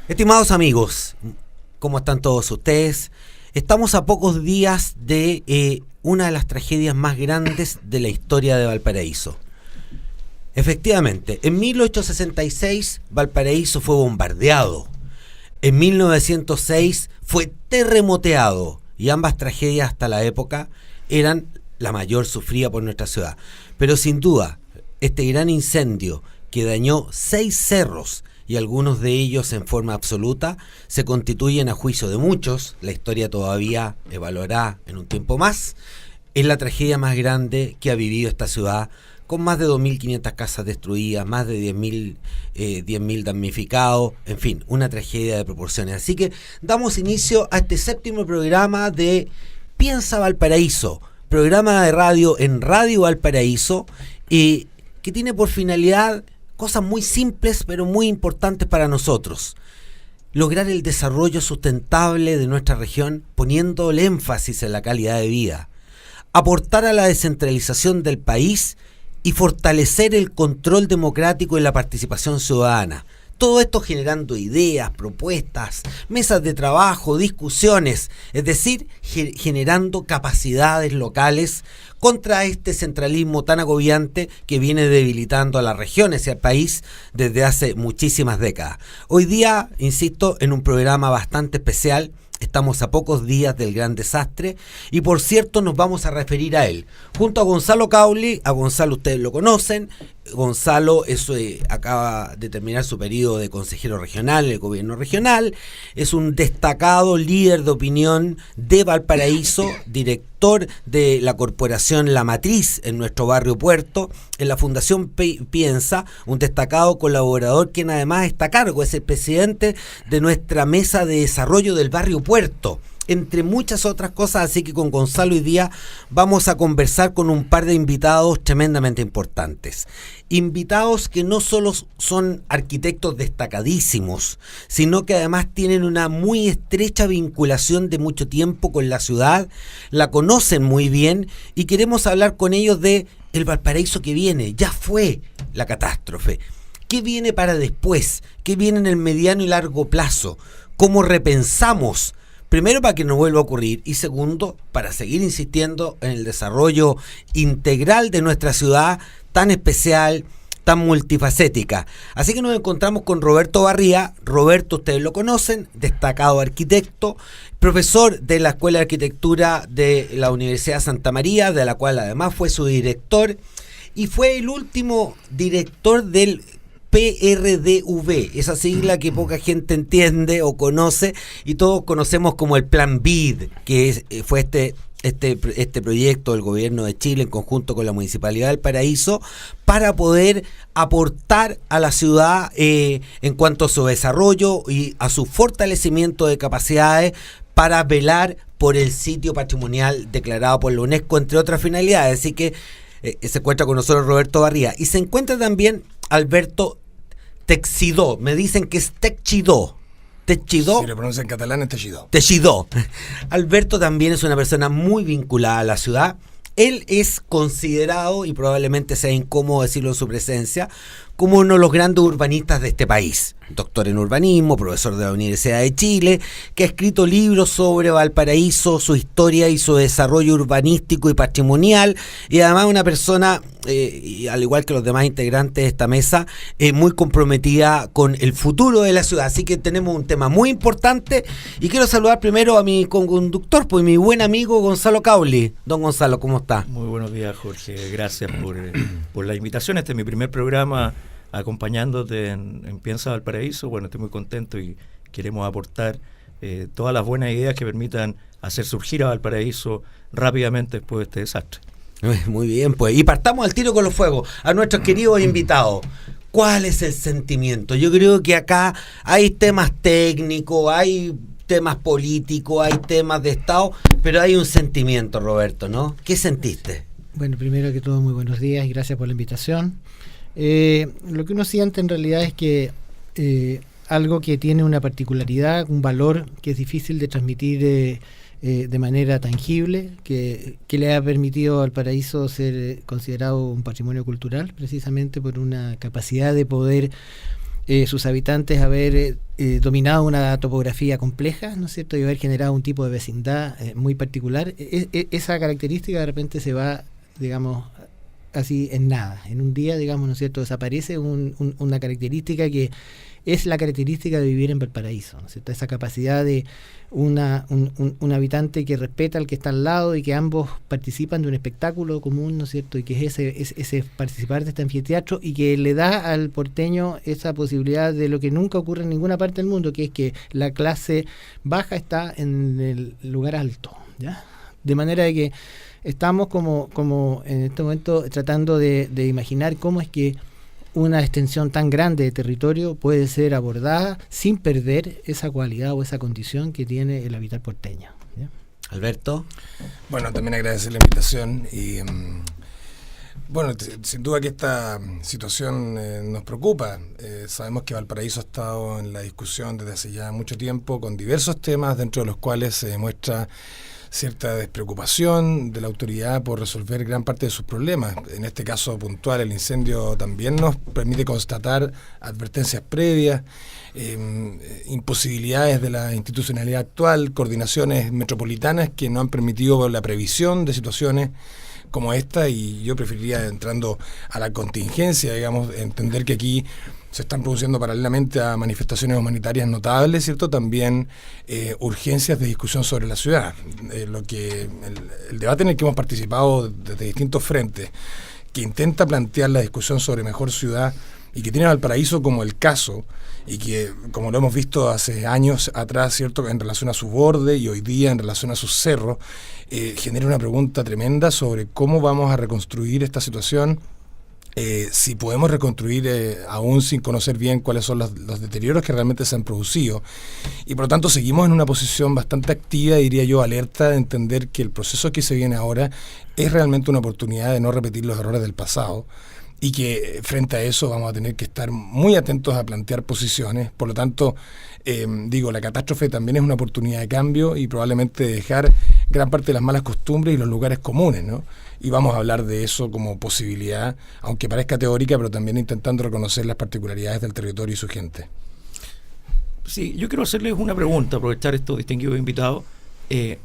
Estimados amigos, ¿cómo están todos ustedes? Estamos a pocos días de una de las tragedias más grandes de la historia de Valparaíso. Efectivamente, en 1866 Valparaíso fue bombardeado. En 1906 fue terremoteado y ambas tragedias hasta la época eran la mayor sufrida por nuestra ciudad. Pero sin duda, este gran incendio que dañó 6 cerros y algunos de ellos en forma absoluta se constituyen, a juicio de muchos, la historia todavía evaluará en un tiempo más, es la tragedia más grande que ha vivido esta ciudad, con más de 2.500 casas destruidas, más de 10.000 damnificados, en fin, una tragedia de proporciones. Así que damos inicio a este 7º programa de Piensa Valparaíso, programa de radio en Radio Valparaíso, que tiene por finalidad cosas muy simples pero muy importantes para nosotros: lograr el desarrollo sustentable de nuestra región poniendo el énfasis en la calidad de vida, aportar a la descentralización del país y fortalecer el control democrático y la participación ciudadana. Todo esto generando ideas, propuestas, mesas de trabajo, discusiones, es decir, generando capacidades locales contra este centralismo tan agobiante que viene debilitando a las regiones y al país desde hace muchísimas décadas. Hoy día, insisto, en un programa bastante especial. Estamos a pocos días del gran desastre y, por cierto, nos vamos a referir a él junto a Gonzalo Cauli. A Gonzalo ustedes lo conocen. Gonzalo acaba de terminar su periodo de consejero regional en el gobierno regional. Es un destacado líder de opinión de Valparaíso, director de la corporación La Matriz en nuestro barrio Puerto, en la Fundación Piensa, un destacado colaborador quien además está a cargo, es el presidente de nuestra mesa de desarrollo del barrio Puerto, entre muchas otras cosas. Así que con Gonzalo hoy día vamos a conversar con un par de invitados tremendamente importantes. Invitados que no solo son arquitectos destacadísimos, sino que además tienen una muy estrecha vinculación de mucho tiempo con la ciudad, la conocen muy bien y queremos hablar con ellos de el Valparaíso que viene. Ya fue la catástrofe. ¿Qué viene para después? ¿Qué viene en el mediano y largo plazo? ¿Cómo repensamos? Primero, para que no vuelva a ocurrir, y segundo, para seguir insistiendo en el desarrollo integral de nuestra ciudad tan especial, tan multifacética. Así que nos encontramos con Roberto Barría. Roberto, ustedes lo conocen, destacado arquitecto, profesor de la Escuela de Arquitectura de la Universidad de Santa María, de la cual además fue su director, y fue el último director del PRDV, esa sigla que poca gente entiende o conoce y todos conocemos como el Plan BID, que fue este proyecto del gobierno de Chile en conjunto con la Municipalidad del Paraíso para poder aportar a la ciudad en cuanto a su desarrollo y a su fortalecimiento de capacidades para velar por el sitio patrimonial declarado por la UNESCO, entre otras finalidades. Así que se encuentra con nosotros Roberto Barría y se encuentra también Alberto Teixidó. Me dicen que es Teixidó. ¿Teixidó? Si lo pronuncia en catalán es Teixidó. Teixidó. Alberto también es una persona muy vinculada a la ciudad. Él es considerado, y probablemente sea incómodo decirlo en su presencia, como uno de los grandes urbanistas de este país. Doctor en urbanismo, profesor de la Universidad de Chile, que ha escrito libros sobre Valparaíso, su historia y su desarrollo urbanístico y patrimonial, y además una persona, y al igual que los demás integrantes de esta mesa, muy comprometida con el futuro de la ciudad. Así que tenemos un tema muy importante, y quiero saludar primero a mi conductor, pues mi buen amigo Gonzalo Cauli. Don Gonzalo, ¿cómo está? Muy buenos días, Jorge. Gracias por la invitación. Este es mi primer programa acompañándote en Piensa Valparaíso. Bueno, estoy muy contento y queremos aportar todas las buenas ideas que permitan hacer surgir a Valparaíso rápidamente después de este desastre. Muy bien, pues. Y partamos al tiro con los fuegos. A nuestros queridos invitados, ¿cuál es el sentimiento? Yo creo que acá hay temas técnicos, hay temas políticos, hay temas de Estado, pero hay un sentimiento, Roberto, ¿no? ¿Qué sentiste? Bueno, primero que todo, muy buenos días y gracias por la invitación. Lo que uno siente en realidad es que algo que tiene una particularidad, un valor que es difícil de transmitir de manera tangible, que le ha permitido al Paraíso ser considerado un patrimonio cultural, precisamente por una capacidad de poder sus habitantes haber dominado una topografía compleja, ¿no es cierto?, y haber generado un tipo de vecindad muy particular. Esa característica de repente se va, digamos, así en nada. En un día, digamos, ¿no es cierto?, desaparece una característica que es la característica de vivir en Valparaíso, ¿no es cierto? Esa capacidad de un habitante que respeta al que está al lado y que ambos participan de un espectáculo común, ¿no es cierto? Y que es ese participar de este anfiteatro y que le da al porteño esa posibilidad de lo que nunca ocurre en ninguna parte del mundo, que es que la clase baja está en el lugar alto, ¿ya? De manera de que estamos como en este momento tratando de imaginar cómo es que una extensión tan grande de territorio puede ser abordada sin perder esa cualidad o esa condición que tiene el habitar porteño, ¿ya? Alberto. Bueno, también agradecer la invitación y bueno, sin duda que esta situación nos preocupa. Sabemos que Valparaíso ha estado en la discusión desde hace ya mucho tiempo con diversos temas, dentro de los cuales se demuestra cierta despreocupación de la autoridad por resolver gran parte de sus problemas. En este caso puntual, el incendio también nos permite constatar advertencias previas, imposibilidades de la institucionalidad actual, coordinaciones metropolitanas que no han permitido la previsión de situaciones como esta, y yo preferiría, entrando a la contingencia, digamos, entender que aquí se están produciendo paralelamente a manifestaciones humanitarias notables, ¿cierto? También urgencias de discusión sobre la ciudad. El debate en el que hemos participado desde distintos frentes, que intenta plantear la discusión sobre mejor ciudad y que tiene a Valparaíso como el caso, y que, como lo hemos visto hace años atrás, ¿cierto?, en relación a su borde y hoy día en relación a sus cerros, genera una pregunta tremenda sobre cómo vamos a reconstruir esta situación. Si podemos reconstruir aún sin conocer bien cuáles son los deterioros que realmente se han producido, y por lo tanto seguimos en una posición bastante activa, diría yo, alerta, de entender que el proceso que se viene ahora es realmente una oportunidad de no repetir los errores del pasado, y que frente a eso vamos a tener que estar muy atentos a plantear posiciones. Por lo tanto, la catástrofe también es una oportunidad de cambio y probablemente de dejar gran parte de las malas costumbres y los lugares comunes, ¿no? Y vamos a hablar de eso como posibilidad, aunque parezca teórica, pero también intentando reconocer las particularidades del territorio y su gente. Sí, yo quiero hacerles una pregunta, aprovechar estos distinguidos invitados, que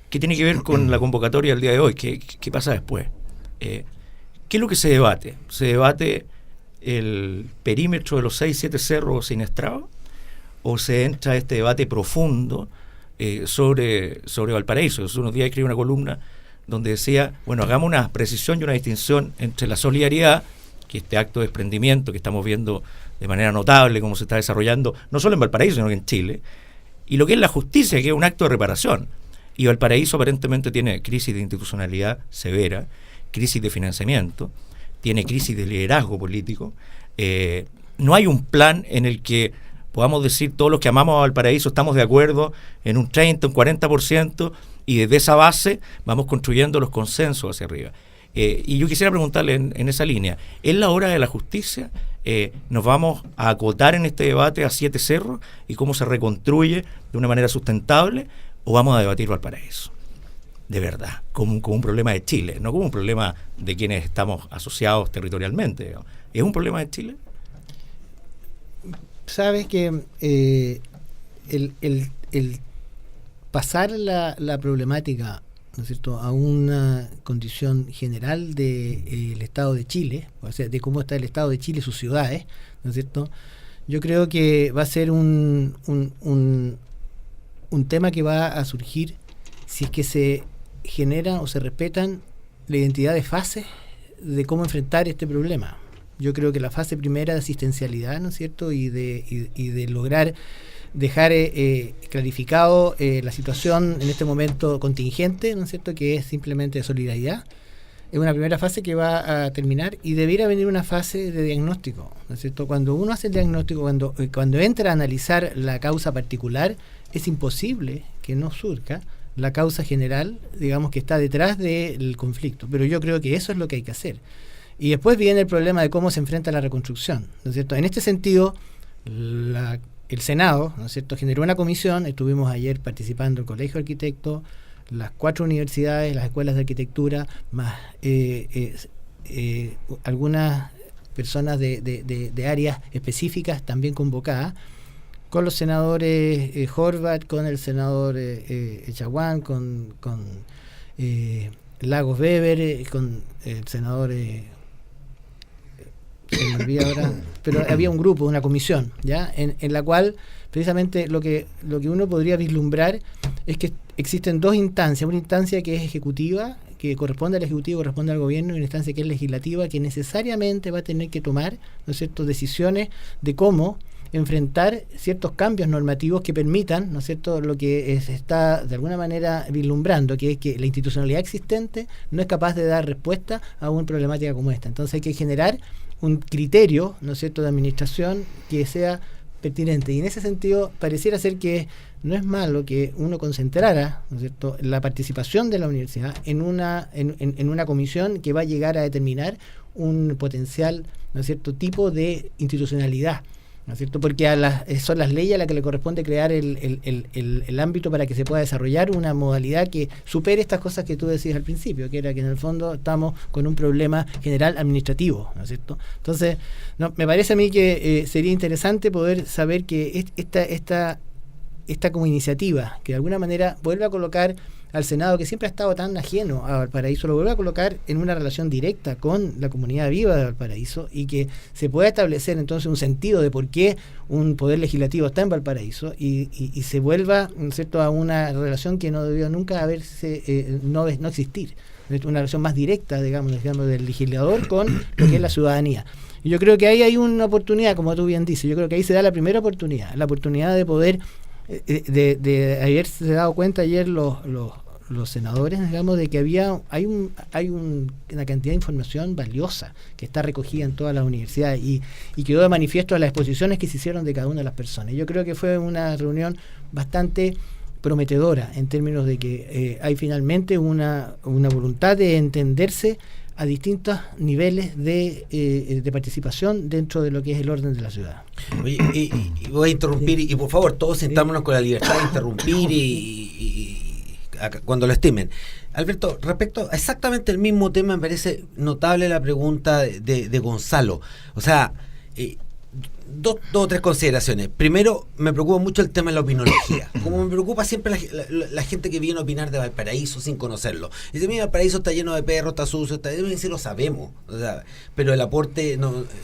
tiene que ver con la convocatoria del día de hoy. ¿Qué pasa después? ¿Qué es lo que se debate? ¿Se debate el perímetro de los 6-7 cerros siniestrados? ¿O se entra a este debate profundo sobre Valparaíso? Hace unos días escribí una columna donde decía, bueno, hagamos una precisión y una distinción entre la solidaridad, que este acto de desprendimiento que estamos viendo de manera notable cómo se está desarrollando, no solo en Valparaíso, sino que en Chile, y lo que es la justicia, que es un acto de reparación. Y Valparaíso aparentemente tiene crisis de institucionalidad severa, crisis de financiamiento, tiene crisis de liderazgo político. No hay un plan en el que podamos decir todos los que amamos a Valparaíso estamos de acuerdo en un 30, un 40%, y desde esa base vamos construyendo los consensos hacia arriba. Y yo quisiera preguntarle en esa línea, ¿es la hora de la justicia? ¿Nos vamos a acotar en este debate a 7 cerros y cómo se reconstruye de una manera sustentable, o vamos a debatir Valparaíso? De verdad, como un problema de Chile, no como un problema de quienes estamos asociados territorialmente, digamos. ¿Es un problema de Chile? Sabes que el pasar la problemática, ¿no es cierto?, a una condición general del Estado de Chile, o sea, de cómo está el Estado de Chile y sus ciudades, ¿no es cierto?, yo creo que va a ser un tema que va a surgir si es que se genera o se respetan la identidad de fase de cómo enfrentar este problema. Yo creo que la fase primera de asistencialidad, ¿no es cierto?, y de lograr dejar clarificado la situación en este momento contingente, ¿no es cierto?, que es simplemente de solidaridad, es una primera fase que va a terminar, y debiera venir una fase de diagnóstico, ¿no es cierto? Cuando uno hace el diagnóstico, cuando entra a analizar la causa particular, es imposible que no surja la causa general, digamos, que está detrás del conflicto. Pero yo creo que eso es lo que hay que hacer. Y después viene el problema de cómo se enfrenta la reconstrucción, ¿no es cierto? En este sentido, el Senado, ¿no es cierto?, generó una comisión. Estuvimos ayer participando el Colegio de Arquitectos, las 4 universidades, las escuelas de arquitectura, más algunas personas de áreas específicas también convocadas, con los senadores Horvath, con el senador Echaguán, con Lagos Weber, con el senador se me olvida ahora, pero había un grupo, una comisión, ¿ya? En la cual precisamente lo que uno podría vislumbrar es que existen dos instancias, una instancia que es ejecutiva, que corresponde al Ejecutivo, corresponde al Gobierno, y una instancia que es legislativa, que necesariamente va a tener que tomar, ¿no es cierto?, decisiones de cómo enfrentar ciertos cambios normativos que permitan, ¿no es cierto?, lo que se está de alguna manera vislumbrando, que es que la institucionalidad existente no es capaz de dar respuesta a una problemática como esta. Entonces hay que generar un criterio, ¿no es cierto?, de administración que sea pertinente. Y en ese sentido pareciera ser que no es malo que uno concentrara, ¿no es cierto?, la participación de la universidad en una comisión que va a llegar a determinar un potencial, ¿no es cierto?, tipo de institucionalidad, ¿no es cierto?, porque son las leyes a las que le corresponde crear el ámbito para que se pueda desarrollar una modalidad que supere estas cosas que tú decías al principio, que era que en el fondo estamos con un problema general administrativo, ¿no es cierto? Entonces, me parece a mí que sería interesante poder saber que esta como iniciativa, que de alguna manera vuelve a colocar al Senado, que siempre ha estado tan ajeno a Valparaíso, lo vuelve a colocar en una relación directa con la comunidad viva de Valparaíso, y que se pueda establecer entonces un sentido de por qué un poder legislativo está en Valparaíso, y se vuelva, ¿no es cierto?, a una relación que no debió nunca no existir, una relación más directa, digamos, del legislador con lo que es la ciudadanía. Y yo creo que ahí hay una oportunidad, como tú bien dices, yo creo que ahí se da la primera oportunidad, la oportunidad de poder de haberse dado cuenta ayer los senadores, digamos, de que hay una cantidad de información valiosa que está recogida en todas las universidades, y quedó de manifiesto las exposiciones que se hicieron de cada una de las personas. Yo creo que fue una reunión bastante prometedora en términos de que hay finalmente una voluntad de entenderse a distintos niveles de participación dentro de lo que es el orden de la ciudad. Oye, y voy a interrumpir, y por favor, todos sentámonos con la libertad de interrumpir cuando lo estimen. Alberto, respecto a exactamente el mismo tema, me parece notable la pregunta de Gonzalo. O sea, dos o tres consideraciones. Primero, me preocupa mucho el tema de la opinología. Como me preocupa siempre la gente que viene a opinar de Valparaíso sin conocerlo. Dice, mira, Valparaíso está lleno de perros, está sucio, sí lo sabemos. O sea, pero el aporte,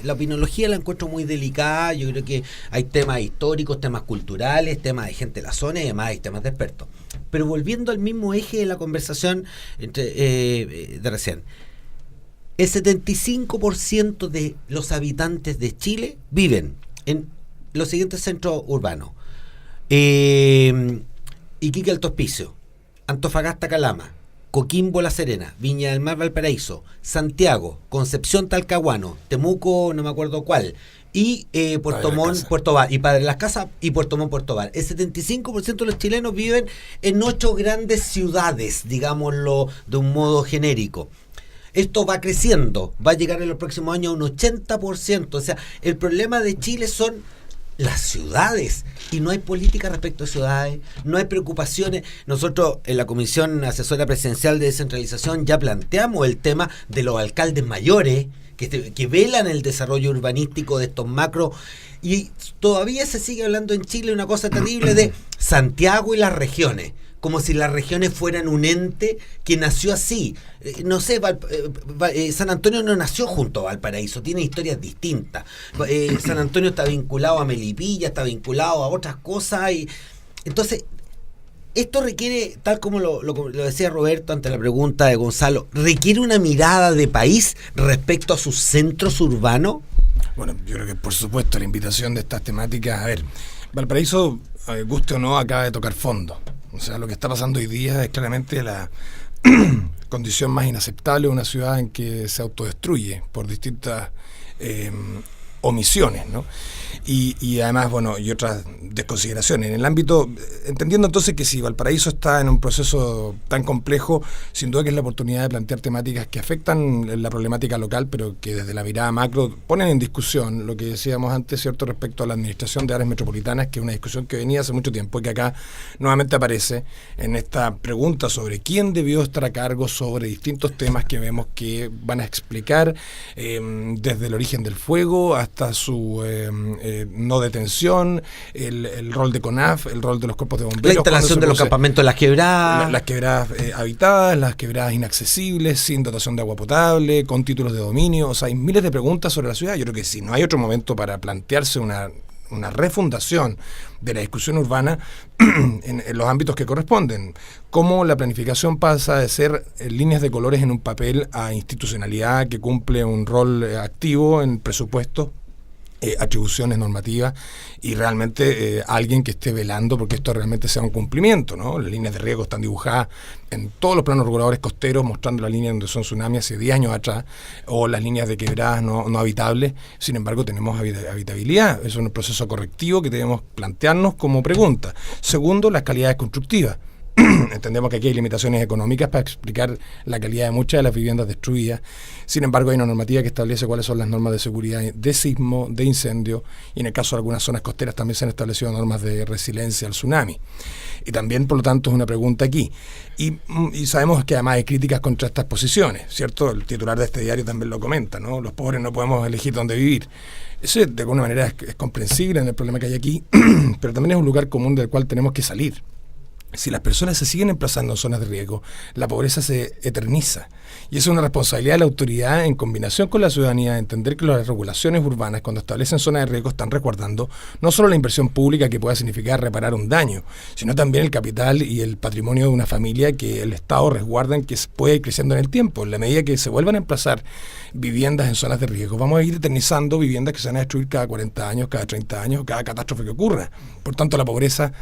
la opinología la encuentro muy delicada. Yo creo que hay temas históricos, temas culturales, temas de gente de la zona, y además hay temas de expertos. Pero volviendo al mismo eje de la conversación de recién, el 75% de los habitantes de Chile viven en los siguientes centros urbanos: Iquique, Alto Hospicio, Antofagasta, Calama, Coquimbo, La Serena, Viña del Mar, Valparaíso, Santiago, Concepción, Talcahuano, Temuco, no me acuerdo cuál, y Puerto Montt, Puerto Bar, y Padre Las Casas y Puerto Montt, Puerto Bar. El 75% de los chilenos viven en 8 grandes ciudades, digámoslo de un modo genérico. Esto va creciendo, va a llegar en los próximos años a un 80%. O sea, el problema de Chile son las ciudades, y no hay política respecto a ciudades, no hay preocupaciones. Nosotros en la Comisión Asesora Presidencial de Descentralización ya planteamos el tema de los alcaldes mayores que velan el desarrollo urbanístico de estos macros, y todavía se sigue hablando en Chile una cosa terrible de Santiago y las regiones, como si las regiones fueran un ente que nació así. No sé, San Antonio no nació junto a Valparaíso, tiene historias distintas. San Antonio está vinculado a Melipilla, está vinculado a otras cosas, y entonces esto requiere, tal como lo decía Roberto ante la pregunta de Gonzalo, requiere una mirada de país respecto a sus centros urbanos. Bueno, yo creo que por supuesto la invitación de estas temáticas, a ver, Valparaíso, guste o no, acaba de tocar fondo. O sea, lo que está pasando hoy día es claramente la condición más inaceptable de una ciudad en que se autodestruye por distintas omisiones, ¿no? Y además, bueno, y otras desconsideraciones. En el ámbito, entendiendo entonces que si Valparaíso está en un proceso tan complejo, sin duda que es la oportunidad de plantear temáticas que afectan la problemática local, pero que desde la mirada macro ponen en discusión lo que decíamos antes, ¿cierto?, respecto a la administración de áreas metropolitanas, que es una discusión que venía hace mucho tiempo y que acá nuevamente aparece en esta pregunta sobre quién debió estar a cargo sobre distintos temas que vemos que van a explicar desde el origen del fuego hasta su no detención, el rol de CONAF, el rol de los cuerpos de bomberos, la instalación de los campamentos en las quebradas, las quebradas habitadas, las quebradas inaccesibles, sin dotación de agua potable, con títulos de dominio. O sea, hay miles de preguntas sobre la ciudad. Yo creo que si no hay otro momento para plantearse una refundación de la discusión urbana en los ámbitos que corresponden. Cómo la planificación pasa de ser líneas de colores en un papel a institucionalidad que cumple un rol activo en presupuesto, atribuciones normativas y realmente alguien que esté velando porque esto realmente sea un cumplimiento, ¿no? Las líneas de riesgo están dibujadas en todos los planos reguladores costeros, mostrando la línea donde son tsunamis hace 10 años atrás, o las líneas de quebradas no habitables. Sin embargo, tenemos habitabilidad. Es un proceso correctivo que debemos plantearnos como pregunta. Segundo, las calidades constructivas. Entendemos que aquí hay limitaciones económicas para explicar la calidad de muchas de las viviendas destruidas. Sin embargo, hay una normativa que establece cuáles son las normas de seguridad de sismo, de incendio, y en el caso de algunas zonas costeras también se han establecido normas de resiliencia al tsunami. Y también, por lo tanto, es una pregunta aquí. Y sabemos que además hay críticas contra estas posiciones, ¿cierto? El titular de este diario también lo comenta, ¿no? Los pobres no podemos elegir dónde vivir. Eso de alguna manera es comprensible en el problema que hay aquí, pero también es un lugar común del cual tenemos que salir. Si las personas se siguen emplazando en zonas de riesgo, la pobreza se eterniza. Y eso es una responsabilidad de la autoridad en combinación con la ciudadanía de entender que las regulaciones urbanas, cuando establecen zonas de riesgo, están resguardando no solo la inversión pública que pueda significar reparar un daño, sino también el capital y el patrimonio de una familia que el Estado resguarda, que puede ir creciendo en el tiempo. En la medida que se vuelvan a emplazar viviendas en zonas de riesgo, vamos a ir eternizando viviendas que se van a destruir cada 40 años, cada 30 años, cada catástrofe que ocurra. Por tanto, la pobreza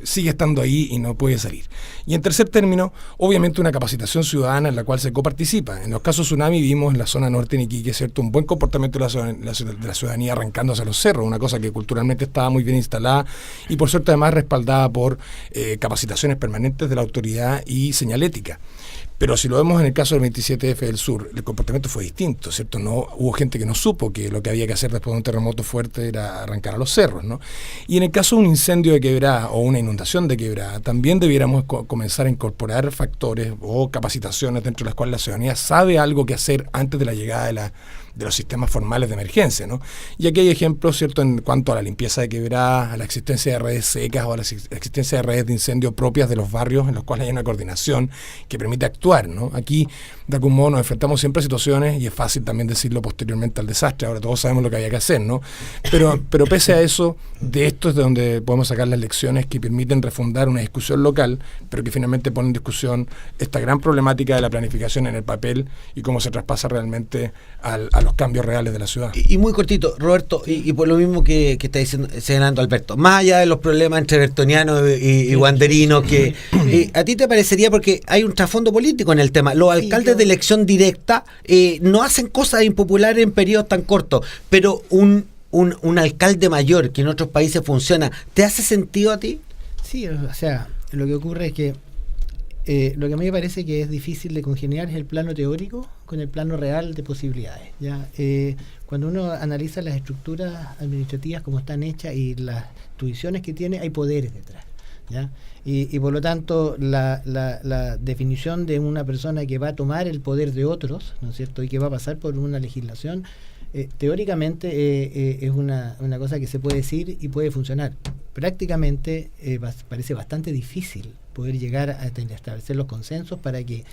sigue estando ahí y no puede salir. Y en tercer término, obviamente una capacitación ciudadana en la cual se coparticipa. En los casos tsunami vimos en la zona norte de Iquique, ¿cierto?, un buen comportamiento de la ciudadanía arrancándose a los cerros, una cosa que culturalmente estaba muy bien instalada y por suerte además respaldada por capacitaciones permanentes de la autoridad y señalética. Pero si lo vemos en el caso del 27F del Sur, el comportamiento fue distinto, ¿cierto? No hubo gente que no supo que lo que había que hacer después de un terremoto fuerte era arrancar a los cerros, ¿no? Y en el caso de un incendio de quebrada o una inundación de quebrada, también debiéramos comenzar a incorporar factores o capacitaciones dentro de las cuales la ciudadanía sabe algo que hacer antes de la llegada de los sistemas formales de emergencia, ¿no? Y aquí hay ejemplos, ¿cierto?, en cuanto a la limpieza de quebradas, a la existencia de redes secas o a la existencia de redes de incendio propias de los barrios en los cuales hay una coordinación que permite actuar, ¿no? Aquí, de algún modo, nos enfrentamos siempre a situaciones, y es fácil también decirlo posteriormente al desastre, ahora todos sabemos lo que había que hacer, ¿no? Pero pese a eso, de esto es de donde podemos sacar las lecciones que permiten refundar una discusión local, pero que finalmente pone en discusión esta gran problemática de la planificación en el papel y cómo se traspasa realmente a los cambios reales de la ciudad. Y muy cortito, Roberto, y por lo mismo que está diciendo, señalando Alberto, más allá de los problemas entre bertonianos y wanderinos, que ¿a ti te parecería, porque hay un trasfondo político en el tema, los alcaldes de elección directa no hacen cosas impopulares en periodos tan cortos, pero un alcalde mayor que en otros países funciona, ¿te hace sentido a ti? Sí, o sea, lo que ocurre es que lo que a mí me parece que es difícil de congeniar es el plano teórico con el plano real de posibilidades, ¿ya? Cuando uno analiza las estructuras administrativas como están hechas y las intuiciones que tiene, hay poderes detrás, ¿ya? Y por lo tanto la definición de una persona que va a tomar el poder de otros, ¿no es cierto?, y que va a pasar por una legislación, teóricamente es una cosa que se puede decir y puede funcionar. Prácticamente parece bastante difícil poder llegar a establecer los consensos para que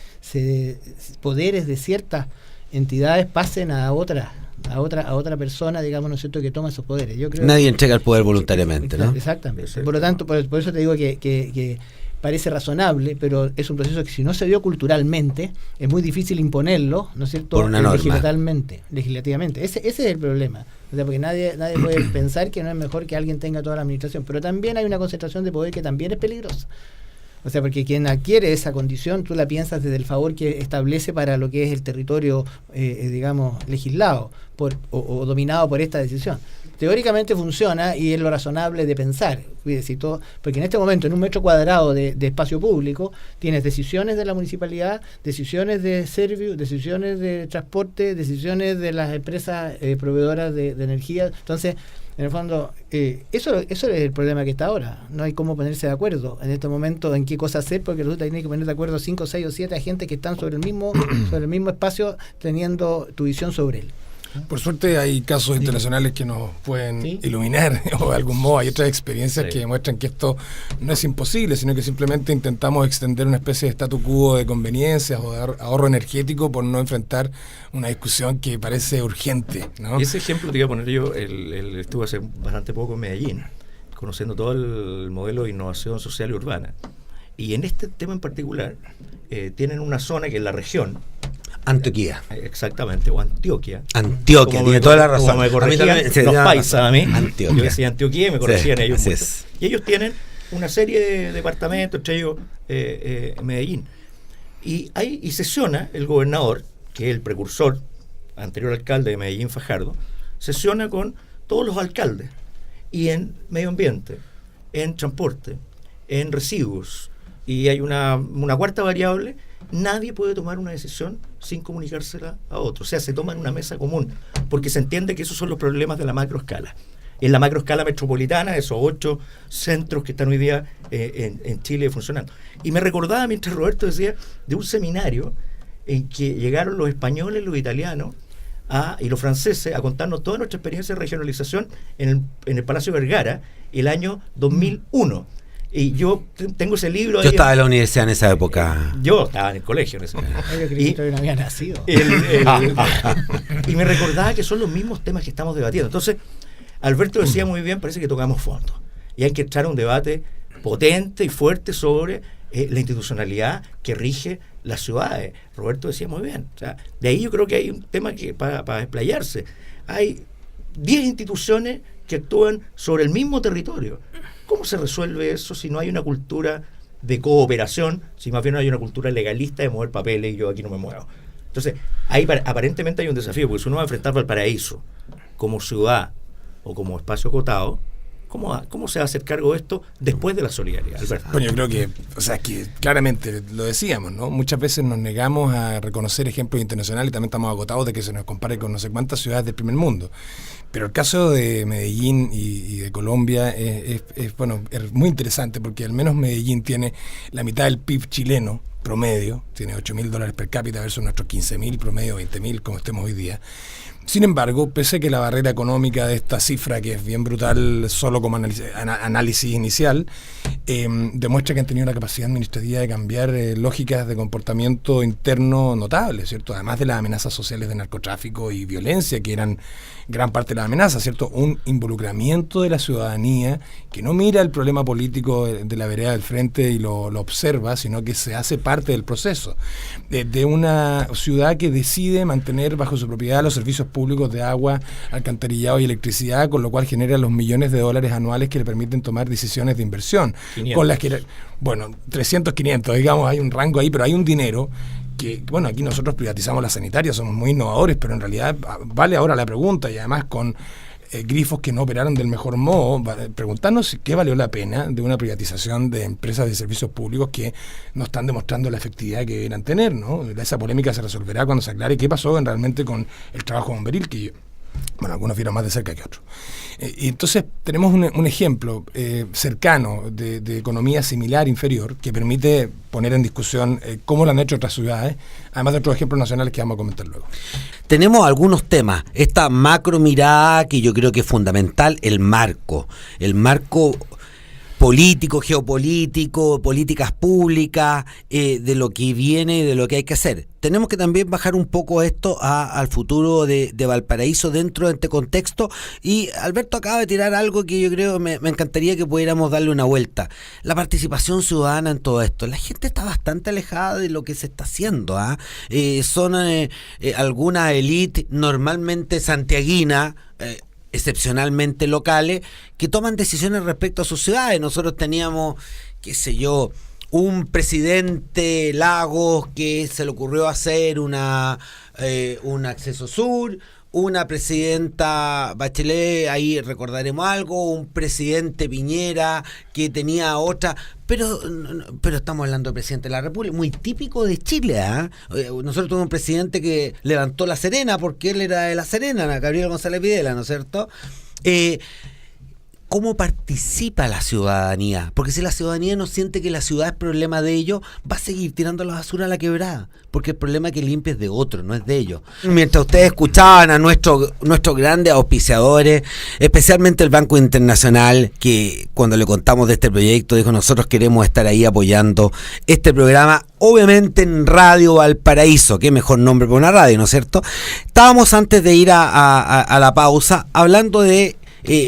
poderes de ciertas entidades pasen a otra persona, digamos, ¿no es cierto?, que toma esos poderes. Yo creo Nadie entrega el poder voluntariamente, ¿no? Exactamente. Por lo tanto, por eso te digo que parece razonable, pero es un proceso que si no se dio culturalmente, es muy difícil imponerlo, ¿no es cierto?, por una norma. legislativamente. Ese es el problema. O sea, porque nadie puede pensar que no es mejor que alguien tenga toda la administración, pero también hay una concentración de poder que también es peligrosa. O sea, porque quien adquiere esa condición, tú la piensas desde el favor que establece para lo que es el territorio, digamos, legislado o dominado por esta decisión. Teóricamente funciona y es lo razonable de pensar, porque en este momento en un metro cuadrado de espacio público tienes decisiones de la municipalidad, decisiones de servicio, decisiones de transporte, decisiones de las empresas proveedoras de energía. Entonces, en el fondo, eso es el problema que está ahora. No hay cómo ponerse de acuerdo en este momento en qué cosa hacer, porque resulta que tienes que poner de acuerdo 5, 6 o 7 agentes que están sobre el mismo espacio, teniendo tu visión sobre él. Por suerte hay casos internacionales que nos pueden iluminar o de algún modo hay otras experiencias que demuestran que esto no es imposible, sino que simplemente intentamos extender una especie de statu quo de conveniencias o de ahorro energético por no enfrentar una discusión que parece urgente, ¿no? Y ese ejemplo te iba a poner yo, estuve hace bastante poco en Medellín, conociendo todo el modelo de innovación social y urbana. Y en este tema en particular, tienen una zona que es la región, Antioquia. Exactamente, o Antioquia. Antioquia, tiene toda la razón. Como me corregían los paisas a mí. Antioquia. Yo decía Antioquia y me corregían ellos mucho. Es. Y ellos tienen una serie de departamentos, entre ellos Medellín. Y sesiona el gobernador, que es el precursor, anterior alcalde de Medellín, Fajardo, sesiona con todos los alcaldes. Y en medio ambiente, en transporte, en residuos. Y hay una cuarta variable. Nadie puede tomar una decisión sin comunicársela a otro. O sea, se toma en una mesa común, porque se entiende que esos son los problemas de la macroescala. En la macroescala metropolitana, esos 8 centros que están hoy día en Chile funcionando. Y me recordaba, mientras Roberto decía, de un seminario en que llegaron los españoles, los italianos y los franceses a contarnos toda nuestra experiencia de regionalización en el Palacio Vergara el año 2001. Y yo tengo ese libro ahí. Yo estaba en la universidad en esa época. Yo estaba en el colegio en ese momento. Yo creí que todavía no había nacido. Y me recordaba que son los mismos temas que estamos debatiendo. Entonces, Alberto decía muy bien, parece que tocamos fondo. Y hay que entrar a un debate potente y fuerte sobre la institucionalidad que rige las ciudades. Roberto decía muy bien. O sea, de ahí yo creo que hay un tema que para explayarse. Hay 10 instituciones que actúan sobre el mismo territorio. ¿Cómo se resuelve eso si no hay una cultura de cooperación, si más bien no hay una cultura legalista de mover papeles y yo aquí no me muevo? Entonces, ahí aparentemente hay un desafío, porque si uno va a enfrentar Valparaíso como ciudad o como espacio acotado, ¿cómo se va a hacer cargo de esto después de la solidaridad, Alberto? Bueno, yo creo que, que claramente lo decíamos, ¿no? Muchas veces nos negamos a reconocer ejemplos internacionales y también estamos agotados de que se nos compare con no sé cuántas ciudades del primer mundo. Pero el caso de Medellín y de Colombia es muy interesante, porque al menos Medellín tiene la mitad del PIB chileno promedio, tiene $8.000 per cápita versus nuestros 15.000 promedio, 20.000 como estemos hoy día. Sin embargo, pese a que la barrera económica de esta cifra, que es bien brutal solo como análisis inicial, demuestra que han tenido una capacidad administrativa de cambiar lógicas de comportamiento interno notables, ¿cierto? Además de las amenazas sociales de narcotráfico y violencia, que eran gran parte de las amenazas, ¿cierto? Un involucramiento de la ciudadanía que no mira el problema político de la vereda del frente y lo observa, sino que se hace parte del proceso. De una ciudad que decide mantener bajo su propiedad los servicios públicos de agua, alcantarillado y electricidad, con lo cual genera los millones de dólares anuales que le permiten tomar decisiones de inversión. 500. Con las que, 300, 500, digamos, hay un rango ahí, pero hay un dinero que, aquí nosotros privatizamos la sanitaria, somos muy innovadores, pero en realidad vale ahora la pregunta, y además con grifos que no operaron del mejor modo, preguntarnos qué valió la pena de una privatización de empresas de servicios públicos que no están demostrando la efectividad que deberían tener, ¿no? Esa polémica se resolverá cuando se aclare qué pasó realmente con el trabajo bomberil, que algunos vieron más de cerca que otros. Y entonces tenemos un ejemplo cercano de economía similar, inferior, que permite poner en discusión cómo lo han hecho otras ciudades, además de otros ejemplos nacionales que vamos a comentar luego. Tenemos algunos temas, esta macro mirada que yo creo que es fundamental, el marco político, geopolítico, políticas públicas, de lo que viene y de lo que hay que hacer. Tenemos que también bajar un poco esto al futuro de Valparaíso dentro de este contexto, y Alberto acaba de tirar algo que yo creo me encantaría que pudiéramos darle una vuelta. La participación ciudadana en todo esto. La gente está bastante alejada de lo que se está haciendo. Son algunas élites normalmente santiaguinas, excepcionalmente locales, que toman decisiones respecto a sus ciudades. Nosotros teníamos, un presidente Lagos que se le ocurrió hacer un acceso sur, una presidenta Bachelet, ahí recordaremos algo, un presidente Piñera que tenía otra, pero estamos hablando del presidente de la República, muy típico de Chile, ¿eh? Nosotros tuvimos un presidente que levantó La Serena porque él era de La Serena, Gabriel González Videla, ¿no es cierto? ¿Cómo participa la ciudadanía? Porque si la ciudadanía no siente que la ciudad es problema de ellos, va a seguir tirando la basura a la quebrada, porque el problema que limpia es de otro, no es de ellos. Mientras ustedes escuchaban a nuestros grandes auspiciadores, especialmente el Banco Internacional, que cuando le contamos de este proyecto dijo: nosotros queremos estar ahí apoyando este programa, obviamente en Radio Valparaíso, qué mejor nombre para una radio, ¿no es cierto? Estábamos antes de ir a la pausa hablando de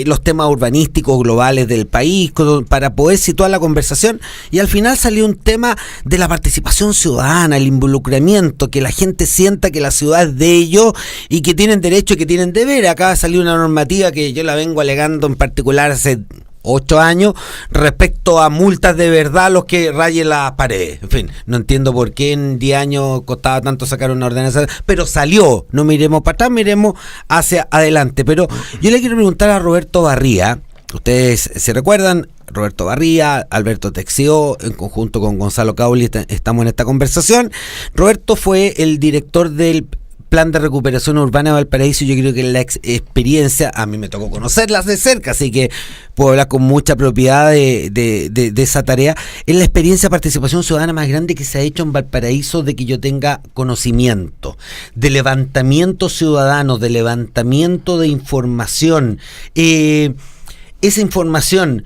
los temas urbanísticos globales del país para poder situar la conversación, y al final salió un tema de la participación ciudadana, el involucramiento, que la gente sienta que la ciudad es de ellos y que tienen derecho y que tienen deber. Acaba de salir una normativa que yo la vengo alegando en particular hace 8 años respecto a multas de verdad a los que rayen las paredes. En fin, no entiendo por qué en 10 años costaba tanto sacar una ordenanza, pero salió. No miremos para atrás, miremos hacia adelante. Pero yo le quiero preguntar a Roberto Barría. Ustedes se recuerdan, Roberto Barría, Alberto Texió, en conjunto con Gonzalo Cauli, estamos en esta conversación. Roberto fue el director del Plan de Recuperación Urbana de Valparaíso. Yo creo que la experiencia, a mí me tocó conocerlas de cerca, así que puedo hablar con mucha propiedad de esa tarea. Es la experiencia de participación ciudadana más grande que se ha hecho en Valparaíso, de que yo tenga conocimiento, de levantamiento ciudadano, de levantamiento de información. Esa información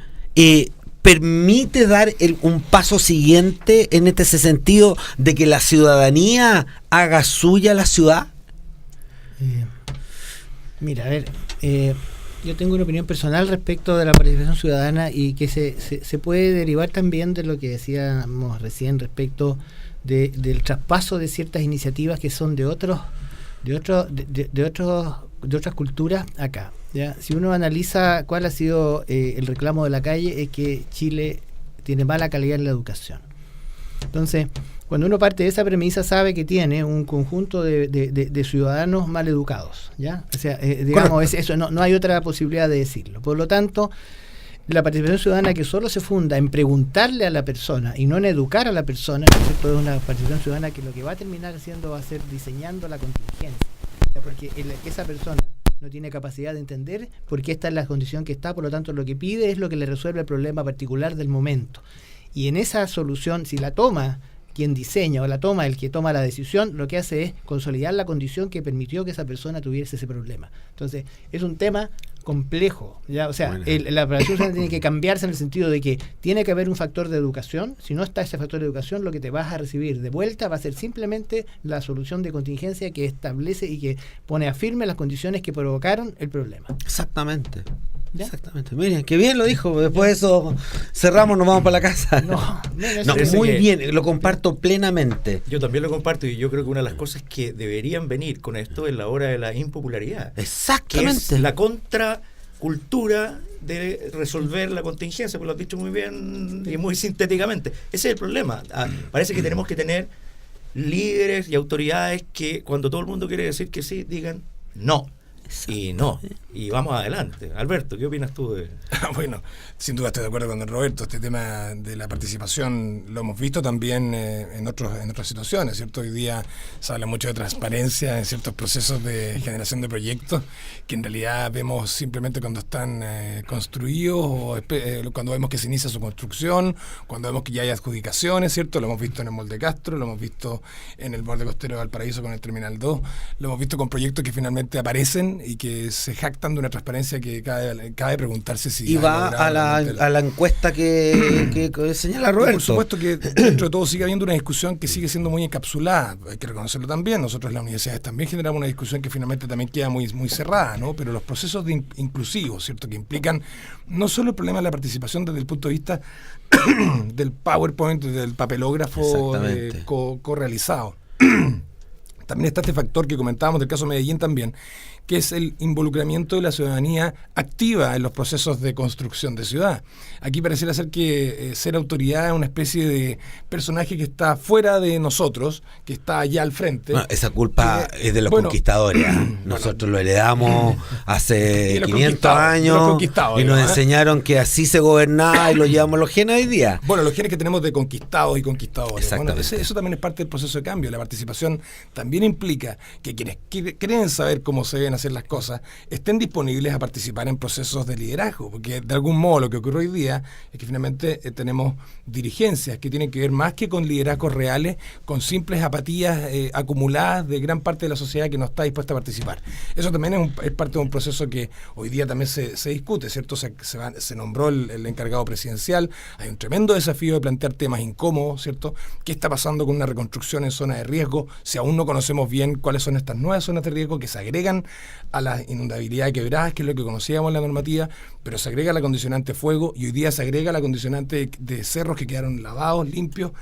permite dar un paso siguiente en este sentido, de que la ciudadanía haga suya la ciudad. Mira, a ver, yo tengo una opinión personal respecto de la participación ciudadana, y que se puede derivar también de lo que decíamos recién respecto del traspaso de ciertas iniciativas que son de otras culturas acá. ¿Ya? Si uno analiza cuál ha sido el reclamo de la calle, es que Chile tiene mala calidad en la educación. Entonces, cuando uno parte de esa premisa, sabe que tiene un conjunto de ciudadanos mal educados, ¿ya? O sea, digamos, eso no hay otra posibilidad de decirlo. Por lo tanto, la participación ciudadana, que solo se funda en preguntarle a la persona y no en educar a la persona, ¿no es cierto? Es una participación ciudadana que lo que va a terminar haciendo va a ser diseñando la contingencia, ¿ya? Porque esa persona no tiene capacidad de entender por qué está en la condición que está, por lo tanto lo que pide es lo que le resuelve el problema particular del momento. Y en esa solución, si la toma quien diseña o la toma el que toma la decisión, lo que hace es consolidar la condición que permitió que esa persona tuviese ese problema. Entonces, es un tema complejo, ¿ya? O sea, bueno, la participación tiene que cambiarse en el sentido de que tiene que haber un factor de educación. Si no está ese factor de educación, lo que te vas a recibir de vuelta va a ser simplemente la solución de contingencia que establece y que pone a firme las condiciones que provocaron el problema. Exactamente. ¿Ya? Exactamente. Miren, qué bien lo dijo. Después de eso cerramos, nos vamos para la casa. No, muy bien, lo comparto plenamente. Yo también lo comparto, y yo creo que una de las cosas que deberían venir con esto es la hora de la impopularidad. Exactamente. Que es la contracultura de resolver la contingencia, pues lo has dicho muy bien y muy sintéticamente. Ese es el problema. Parece que tenemos que tener líderes y autoridades que, cuando todo el mundo quiere decir que sí, digan no. Y no, y vamos adelante. Alberto, ¿qué opinas tú de...? Bueno, sin duda estoy de acuerdo con Roberto. Este tema de la participación lo hemos visto también en otras situaciones, ¿cierto? Hoy día se habla mucho de transparencia en ciertos procesos de generación de proyectos, que en realidad vemos simplemente cuando están construidos, o cuando vemos que se inicia su construcción, cuando vemos que ya hay adjudicaciones, ¿cierto? Lo hemos visto en el Molde Castro, lo hemos visto en el borde costero de Valparaíso con el Terminal 2, lo hemos visto con proyectos que finalmente aparecen y que se jactan de una transparencia que cabe preguntarse si... Y va a la encuesta que señala Roberto. Por supuesto que dentro de todo sigue habiendo una discusión que sigue siendo muy encapsulada, hay que reconocerlo también. Nosotros en las universidades también generamos una discusión que finalmente también queda muy, muy cerrada, ¿no? Pero los procesos inclusivos, ¿cierto?, que implican no solo el problema de la participación desde el punto de vista del PowerPoint, del papelógrafo co-realizado, también está este factor que comentábamos del caso Medellín también, que es el involucramiento de la ciudadanía activa en los procesos de construcción de ciudad. Aquí pareciera ser que ser autoridad es una especie de personaje que está fuera de nosotros, que está allá al frente. Bueno, esa culpa es de los conquistadores. Nosotros lo heredamos hace 500 años y nos enseñaron que así se gobernaba y lo llevamos los genes hoy día. Bueno, los genes que tenemos de conquistados y conquistadores. Exactamente. Bueno, eso también es parte del proceso de cambio. La participación también implica que quienes creen saber cómo se deben hacer las cosas estén disponibles a participar en procesos de liderazgo, porque de algún modo lo que ocurre hoy día es que finalmente tenemos dirigencias que tienen que ver más que con liderazgos reales, con simples apatías acumuladas de gran parte de la sociedad que no está dispuesta a participar. Eso también es parte de un proceso que hoy día también se discute, ¿cierto? Se nombró el encargado presidencial, hay un tremendo desafío de plantear temas incómodos, ¿cierto? ¿Qué está pasando con una reconstrucción en zonas de riesgo? Si aún no conocemos bien cuáles son estas nuevas zonas de riesgo que se agregan a la inundabilidad de quebradas, que es lo que conocíamos en la normativa, pero se agrega la condicionante fuego y hoy día se agrega la condicionante de cerros que quedaron lavados, limpios,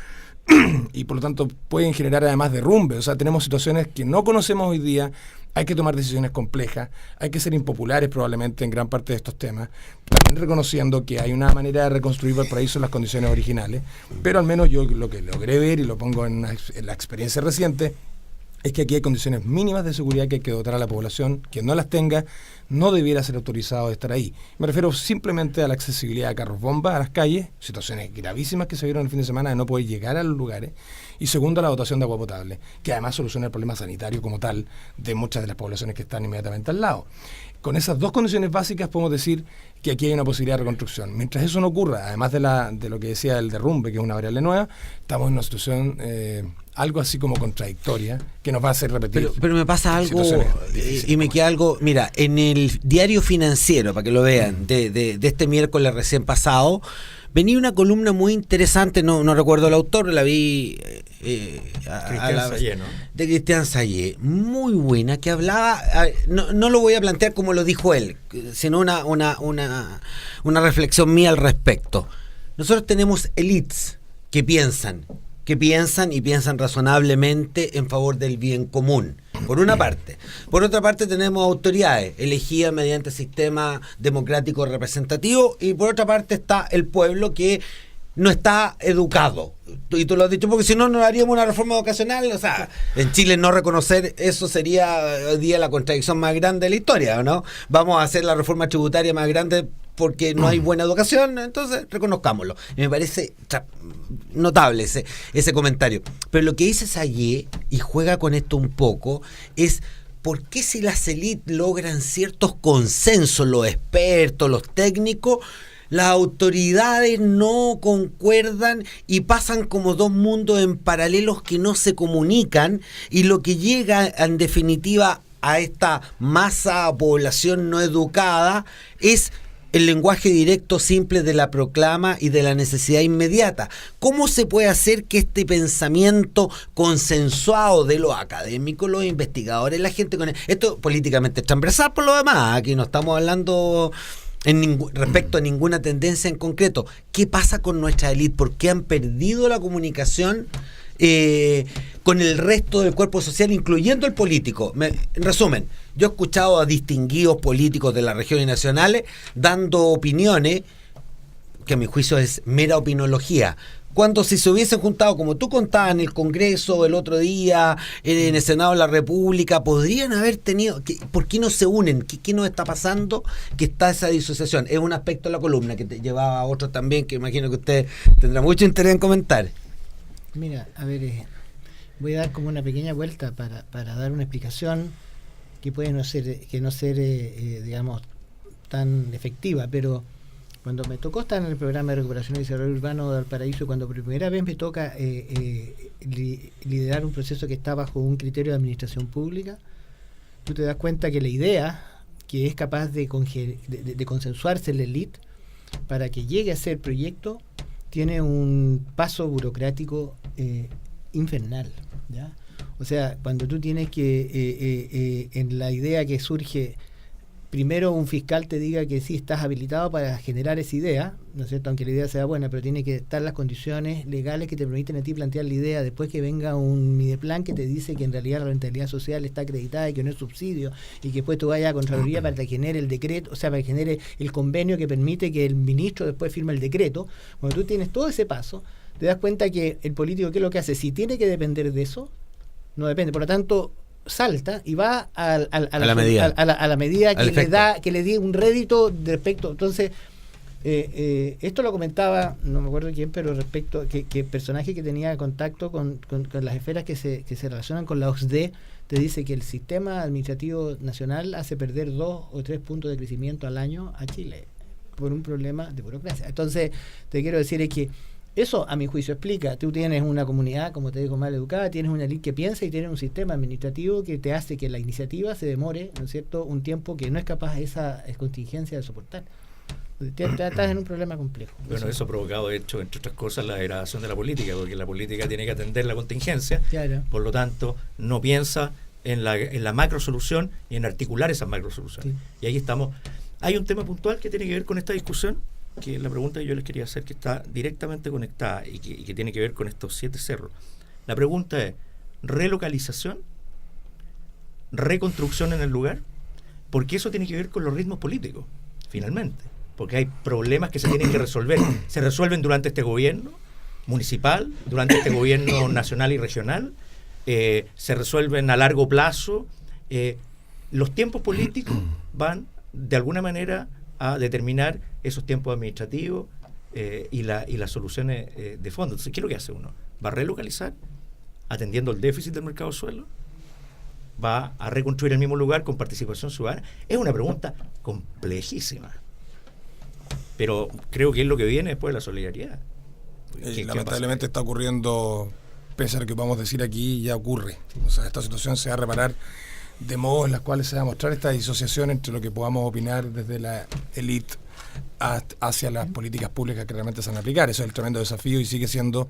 y por lo tanto pueden generar además derrumbes. O sea, tenemos situaciones que no conocemos hoy día, hay que tomar decisiones complejas, hay que ser impopulares probablemente en gran parte de estos temas, también reconociendo que hay una manera de reconstruir Valparaíso en las condiciones originales, pero al menos yo lo que logré ver y lo pongo en la experiencia reciente, es que aquí hay condiciones mínimas de seguridad que hay que dotar a la población. Quien no las tenga no debiera ser autorizado a estar ahí. Me refiero simplemente a la accesibilidad de carros bomba a las calles, situaciones gravísimas que se vieron el fin de semana de no poder llegar a los lugares, y segundo, la dotación de agua potable, que además soluciona el problema sanitario como tal de muchas de las poblaciones que están inmediatamente al lado. Con esas dos condiciones básicas podemos decir que aquí hay una posibilidad de reconstrucción. Mientras eso no ocurra, además de lo que decía el derrumbe, que es una variable nueva, estamos en una situación algo así como contradictoria, que nos va a hacer repetir. Pero me pasa algo, y me queda algo, mira, en el diario financiero, para que lo vean, de este miércoles recién pasado, venía una columna muy interesante, no recuerdo el autor, la vi de Cristian Sayé, muy buena, que hablaba, no lo voy a plantear como lo dijo él, sino una reflexión mía al respecto. Nosotros tenemos élites que piensan y piensan razonablemente en favor del bien común, por una parte. Por otra parte tenemos autoridades elegidas mediante sistema democrático representativo, y por otra parte está el pueblo que no está educado. Y tú lo has dicho, porque si no, no haríamos una reforma educacional. O sea, en Chile no reconocer eso sería hoy día la contradicción más grande de la historia, ¿no? Vamos a hacer la reforma tributaria más grande porque no hay buena educación, entonces reconozcámoslo. Y me parece notable ese comentario. Pero lo que dice Sayé, y juega con esto un poco, es ¿por qué si las élites logran ciertos consensos, los expertos, los técnicos, las autoridades no concuerdan y pasan como dos mundos en paralelos que no se comunican, y lo que llega en definitiva a esta masa o población no educada es el lenguaje directo simple de la proclama y de la necesidad inmediata? ¿Cómo se puede hacer que este pensamiento consensuado de los académicos, los investigadores, la gente con esto políticamente es transversal por lo demás? Aquí no estamos hablando respecto a ninguna tendencia en concreto. ¿Qué pasa con nuestra élite? ¿Por qué han perdido la comunicación con el resto del cuerpo social, incluyendo el político? En resumen, yo he escuchado a distinguidos políticos de la región y nacionales dando opiniones que a mi juicio es mera opinología, cuando si se hubiesen juntado, como tú contabas, en el Congreso el otro día, en el Senado de la República, podrían haber tenido... ¿Por qué no se unen? ¿Qué nos está pasando? Que está esa disociación. Es un aspecto de la columna que te llevaba a otros también, que imagino que usted tendrá mucho interés en comentar. Mira, a ver, voy a dar como una pequeña vuelta para dar una explicación que puede no ser digamos, tan efectiva, pero cuando me tocó estar en el programa de recuperación y desarrollo urbano de Valparaíso, cuando por primera vez me toca liderar un proceso que está bajo un criterio de administración pública, tú te das cuenta que la idea que es capaz de consensuarse en la élite para que llegue a ser proyecto tiene un paso burocrático infernal, ¿ya? O sea, cuando tú tienes que en la idea que surge primero un fiscal te diga que sí estás habilitado para generar esa idea, ¿no es cierto? Aunque la idea sea buena, pero tiene que estar las condiciones legales que te permiten a ti plantear la idea, después que venga un Mideplan que te dice que en realidad la rentabilidad social está acreditada y que no es subsidio, y que después tú vayas a Contraloría para que genere el decreto, o sea, para que genere el convenio que permite que el ministro después firme el decreto. Cuando tú tienes todo ese paso, te das cuenta que el político, ¿qué es lo que hace? Si tiene que depender de eso, no depende. Por lo tanto, salta y va a la medida que le dé un rédito de respecto. Entonces, esto lo comentaba, no me acuerdo quién, pero respecto a que personaje que tenía contacto con las esferas que se relacionan con la OCDE, te dice que el sistema administrativo nacional hace perder 2 o 3 puntos de crecimiento al año a Chile por un problema de burocracia. Entonces, te quiero decir es que eso, a mi juicio, explica. Tú tienes una comunidad, como te digo, mal educada, tienes una elite que piensa y tienes un sistema administrativo que te hace que la iniciativa se demore, ¿no es cierto?, un tiempo que no es capaz esa contingencia de soportar. Estás en un problema complejo. Bueno, eso ha provocado, de hecho, entre otras cosas, la degradación de la política, porque la política tiene que atender la contingencia, claro. Por lo tanto, no piensa en la macro solución y en articular esas macro soluciones. Sí. Y ahí estamos. Hay un tema puntual que tiene que ver con esta discusión, que es la pregunta que yo les quería hacer, que está directamente conectada y que tiene que ver con estos 7 cerros. La pregunta es, ¿relocalización? ¿Reconstrucción en el lugar? Porque eso tiene que ver con los ritmos políticos, finalmente. Porque hay problemas que se tienen que resolver. Se resuelven durante este gobierno municipal, durante este gobierno nacional y regional, se resuelven a largo plazo. Los tiempos políticos van, de alguna manera, a determinar esos tiempos administrativos y las soluciones de fondo. Entonces, ¿qué es lo que hace uno? ¿Va a relocalizar atendiendo el déficit del mercado de suelo? ¿Va a reconstruir el mismo lugar con participación ciudadana? Es una pregunta complejísima, pero creo que es lo que viene después de la solidaridad. Lamentablemente está ocurriendo, pese a lo que vamos a decir aquí, ya ocurre. O sea, esta situación se va a reparar de modos en los cuales se va a mostrar esta disociación entre lo que podamos opinar desde la élite hacia las políticas públicas que realmente se van a aplicar. Eso es el tremendo desafío y sigue siendo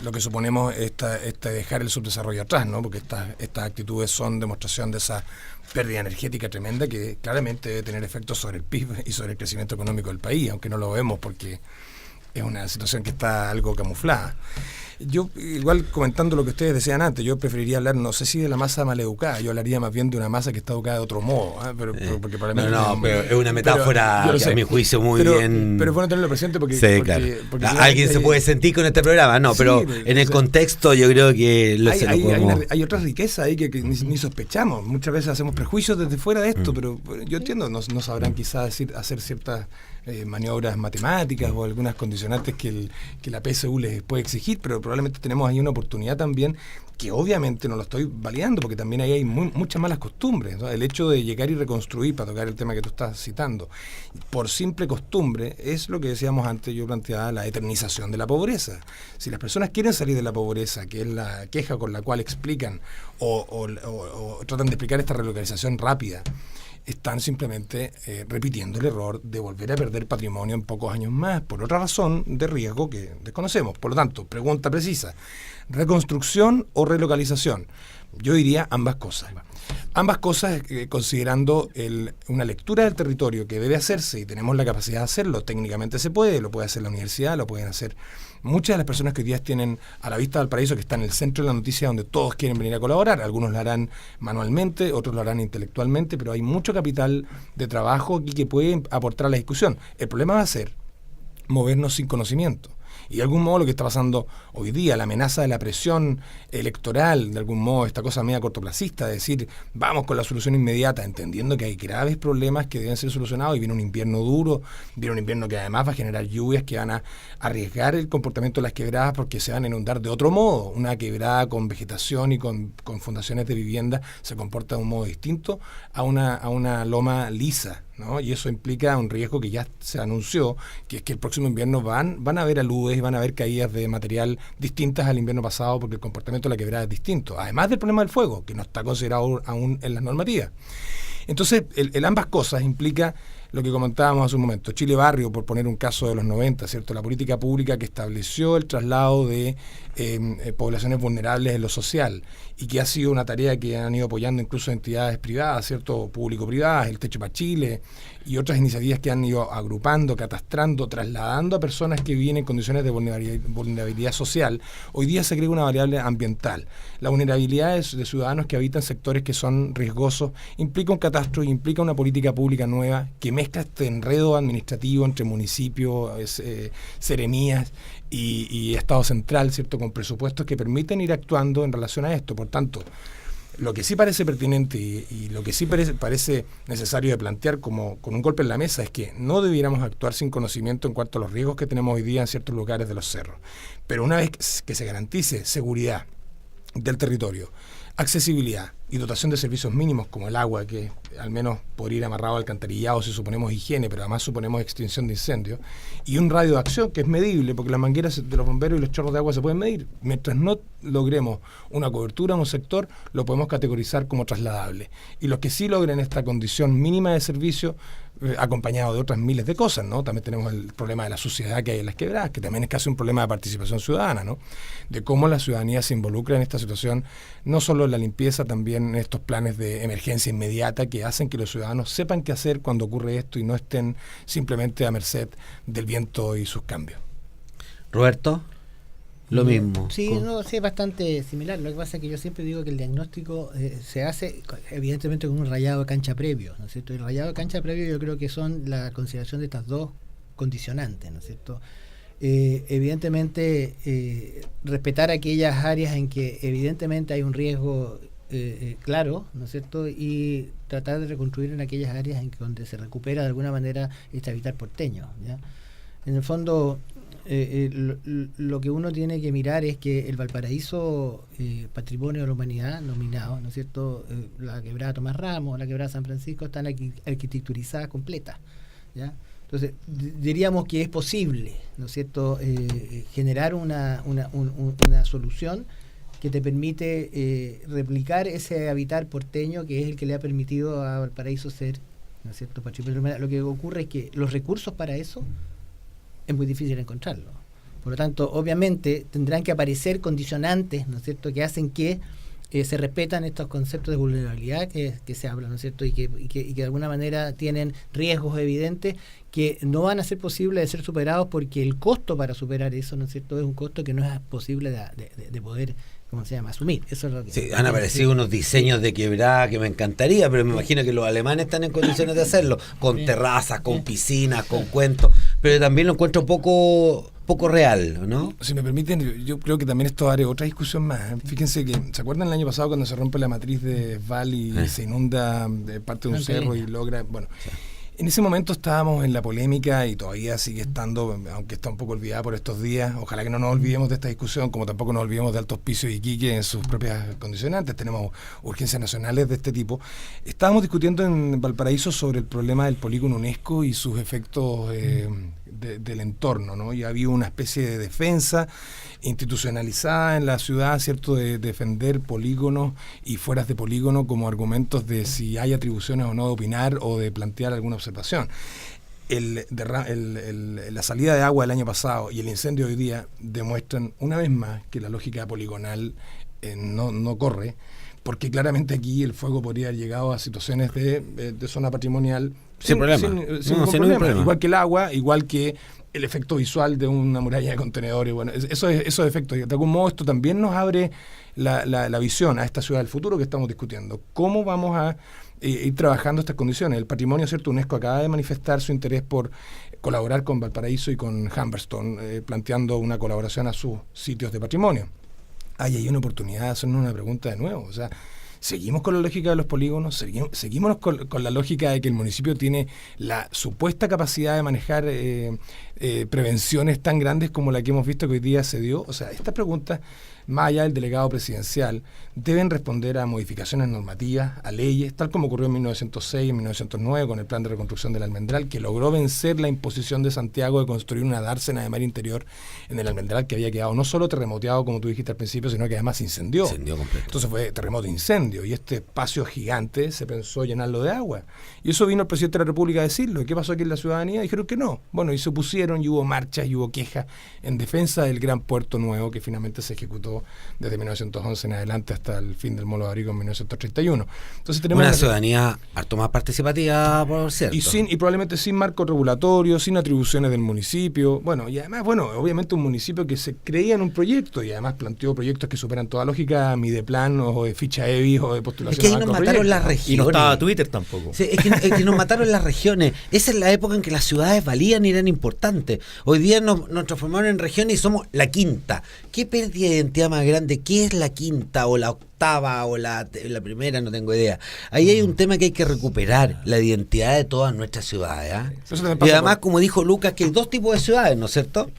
lo que suponemos dejar el subdesarrollo atrás, ¿no? Porque estas actitudes son demostración de esa pérdida energética tremenda que claramente debe tener efectos sobre el PIB y sobre el crecimiento económico del país, aunque no lo vemos porque es una situación que está algo camuflada. Yo, igual comentando lo que ustedes decían antes, yo preferiría hablar, no sé si de la masa maleducada, yo hablaría más bien de una masa que está educada de otro modo, ¿eh? Porque para mí pero es una metáfora a mi juicio muy bien. Pero es bueno tenerlo presente porque, sí, claro. Porque alguien se puede sentir con este programa, no, pero sí, en el contexto yo creo que hay otra riqueza ahí que ni sospechamos. Muchas veces hacemos prejuicios desde fuera de esto, pero yo entiendo, no sabrán quizás hacer ciertas maniobras matemáticas o algunas condicionantes que la PSU les puede exigir, pero probablemente tenemos ahí una oportunidad también que obviamente no lo estoy validando porque también ahí hay muchas malas costumbres, ¿no? El hecho de llegar y reconstruir, para tocar el tema que tú estás citando, por simple costumbre, es lo que decíamos antes, yo planteaba la eternización de la pobreza. Si las personas quieren salir de la pobreza, que es la queja con la cual explican o tratan de explicar esta relocalización rápida, están simplemente repitiendo el error de volver a perder patrimonio en pocos años más, por otra razón de riesgo que desconocemos. Por lo tanto, pregunta precisa, ¿reconstrucción o relocalización? Yo diría ambas cosas. Ambas cosas considerando una lectura del territorio que debe hacerse y tenemos la capacidad de hacerlo. Técnicamente se puede, lo puede hacer la universidad, lo pueden hacer muchas de las personas que hoy día tienen a la vista Valparaíso, que está en el centro de la noticia donde todos quieren venir a colaborar. Algunos lo harán manualmente, otros lo harán intelectualmente, pero hay mucho capital de trabajo aquí que puede aportar a la discusión. El problema va a ser movernos sin conocimiento. Y de algún modo lo que está pasando hoy día, la amenaza de la presión electoral, de algún modo esta cosa media cortoplacista, de decir vamos con la solución inmediata, entendiendo que hay graves problemas que deben ser solucionados y viene un invierno duro, viene un invierno que además va a generar lluvias que van a arriesgar el comportamiento de las quebradas porque se van a inundar de otro modo. Una quebrada con vegetación y con fundaciones de vivienda se comporta de un modo distinto a una loma lisa, ¿no? Y eso implica un riesgo que ya se anunció, que es que el próximo invierno van a haber aludes y van a haber caídas de material distintas al invierno pasado porque el comportamiento de la quebrada es distinto, además del problema del fuego, que no está considerado aún en las normativas. Entonces, el ambas cosas implica lo que comentábamos hace un momento, Chile Barrio, por poner un caso de los 90, ¿cierto? La política pública que estableció el traslado de poblaciones vulnerables en lo social y que ha sido una tarea que han ido apoyando incluso entidades privadas, ¿cierto? Público-privadas, el Techo para Chile y otras iniciativas que han ido agrupando, catastrando, trasladando a personas que viven en condiciones de vulnerabilidad social. Hoy día se agrega una variable ambiental. La vulnerabilidad de ciudadanos que habitan sectores que son riesgosos implica un catastro y implica una política pública nueva que mezcla este enredo administrativo entre municipios, seremías y Estado central, ¿cierto?, con presupuestos que permiten ir actuando en relación a esto. Por tanto, lo que sí parece pertinente y lo que sí parece necesario de plantear como con un golpe en la mesa es que no debiéramos actuar sin conocimiento en cuanto a los riesgos que tenemos hoy día en ciertos lugares de los cerros. Pero una vez que se garantice seguridad del territorio, accesibilidad y dotación de servicios mínimos como el agua, que al menos podría ir amarrado al alcantarillado si suponemos higiene, pero además suponemos extinción de incendios, y un radio de acción que es medible, porque las mangueras de los bomberos y los chorros de agua se pueden medir. Mientras no logremos una cobertura en un sector, lo podemos categorizar como trasladable. Y los que sí logren esta condición mínima de servicio, acompañado de otras miles de cosas, ¿no? También tenemos el problema de la suciedad que hay en las quebradas, que también es casi un problema de participación ciudadana, ¿no? De cómo la ciudadanía se involucra en esta situación, no solo en la limpieza, también en estos planes de emergencia inmediata que hacen que los ciudadanos sepan qué hacer cuando ocurre esto y no estén simplemente a merced del viento y sus cambios. Roberto, lo mismo. Sí, es bastante similar. Lo que pasa es que yo siempre digo que el diagnóstico se hace evidentemente con un rayado de cancha previo, ¿no es cierto? El rayado de cancha previo yo creo que son la consideración de estas dos condicionantes, ¿no es cierto? Evidentemente respetar aquellas áreas en que evidentemente hay un riesgo claro, ¿no es cierto? Y tratar de reconstruir en aquellas áreas en donde se recupera de alguna manera este hábitat porteño, ¿ya? En el fondo lo que uno tiene que mirar es que el Valparaíso Patrimonio de la Humanidad nominado, ¿no es cierto? La quebrada Tomás Ramos, la quebrada San Francisco están arquitecturizadas completas, ¿ya? Entonces diríamos que es posible, ¿no es cierto?, generar una solución que te permite replicar ese hábitat porteño que es el que le ha permitido a Valparaíso ser, ¿no es cierto?, patrimonio. Lo que ocurre es que los recursos para eso es muy difícil encontrarlo. Por lo tanto, obviamente tendrán que aparecer condicionantes, ¿no es cierto?, que hacen que se respetan estos conceptos de vulnerabilidad que se hablan, ¿no es cierto?, y que de alguna manera tienen riesgos evidentes que no van a ser posibles de ser superados porque el costo para superar eso, ¿no es cierto?, es un costo que no es posible de poder, ¿cómo se llama?, asumir. Eso es lo que sí, han aparecido unos diseños de quebrada que me encantaría, pero me imagino que los alemanes están en condiciones de hacerlo, con terrazas, con piscinas, con cuentos, pero también lo encuentro poco real, ¿no? Si me permiten, yo creo que también esto abre otra discusión más. Fíjense que, ¿se acuerdan el año pasado cuando se rompe la matriz de Val y se inunda parte de un cerro y logra, bueno... Sí. En ese momento estábamos en la polémica y todavía sigue estando, aunque está un poco olvidada por estos días. Ojalá que no nos olvidemos de esta discusión, como tampoco nos olvidemos de Alto Hospicio y Iquique en sus propias condicionantes. Tenemos urgencias nacionales de este tipo. Estábamos discutiendo en Valparaíso sobre el problema del polígono UNESCO y sus efectos del entorno, ¿no? Y había una especie de defensa institucionalizada en la ciudad, ¿cierto?, de defender polígonos y fueras de polígono como argumentos de si hay atribuciones o no de opinar o de plantear alguna observación. La salida de agua del año pasado y el incendio de hoy día demuestran una vez más que la lógica poligonal no corre, porque claramente aquí el fuego podría haber llegado a situaciones de zona patrimonial sin problema. Sin problema. Igual que el agua, igual que el efecto visual de una muralla de contenedores. Bueno, esos efectos. De algún modo esto también nos abre la visión a esta ciudad del futuro que estamos discutiendo. ¿Cómo vamos a ir trabajando estas condiciones? El patrimonio, ¿cierto? UNESCO acaba de manifestar su interés por colaborar con Valparaíso y con Humberstone, planteando una colaboración a sus sitios de patrimonio. Hay una oportunidad de hacernos una pregunta de nuevo. O sea, ¿seguimos con la lógica de los polígonos? ¿Seguimos con la lógica de que el municipio tiene la supuesta capacidad de manejar prevenciones tan grandes como la que hemos visto que hoy día se dio. O sea, estas preguntas, más allá del delegado presidencial, deben responder a modificaciones normativas, a leyes, tal como ocurrió en 1906 y en 1909 con el plan de reconstrucción del Almendral, que logró vencer la imposición de Santiago de construir una dársena de mar interior en el Almendral, que había quedado no solo terremoteado, como tú dijiste al principio, sino que además incendió. Incendió completo. Entonces fue terremoto incendio, y este espacio gigante se pensó llenarlo de agua. Y eso vino el presidente de la República a decirlo. ¿Y qué pasó aquí en la ciudadanía? Dijeron que no. Bueno, y se opusieron, y hubo marchas, y hubo quejas en defensa del gran puerto nuevo que finalmente se ejecutó desde 1911 en adelante hasta el fin del Molo de Abrigo en 1931. Entonces tenemos una ciudadanía harto más participativa, por cierto. Y probablemente sin marco regulatorio, sin atribuciones del municipio. Bueno, y además, obviamente un municipio que se creía en un proyecto y además planteó proyectos que superan toda lógica, Mideplan o de ficha EBI o de postulación. Es que ahí nos mataron las regiones. Y no estaba Twitter tampoco. Sí, es que nos mataron las regiones. Esa es la época en que las ciudades valían y eran importantes. Hoy día nos transformaron en regiones y somos la quinta. ¿Qué pérdida de identidad más grande? ¿Qué es la quinta o la octava o la primera? No tengo idea. Ahí hay un tema que hay que recuperar, la identidad de todas nuestras ciudades. Y además, como dijo Lucas, que hay dos tipos de ciudades, ¿no es cierto?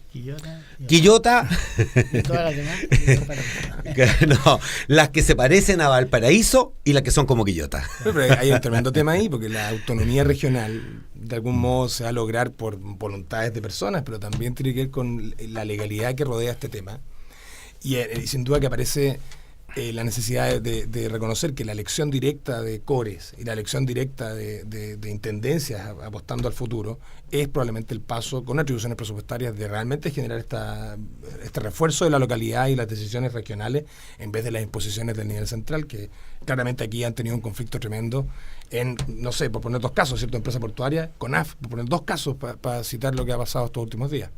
Quillota. Y todas las demás. No, las que se parecen a Valparaíso y las que son como Quillota. Pero hay un tremendo tema ahí, porque la autonomía regional de algún modo se va a lograr por voluntades de personas, pero también tiene que ver con la legalidad que rodea este tema. Y sin duda que aparece la necesidad de reconocer que la elección directa de cores y la elección directa de intendencias apostando al futuro es probablemente el paso, con atribuciones presupuestarias, de realmente generar este refuerzo de la localidad y las decisiones regionales en vez de las imposiciones del nivel central, que claramente aquí han tenido un conflicto tremendo en, no sé, por poner dos casos, ¿cierto? Empresa portuaria, CONAF, por poner dos casos para citar lo que ha pasado estos últimos días.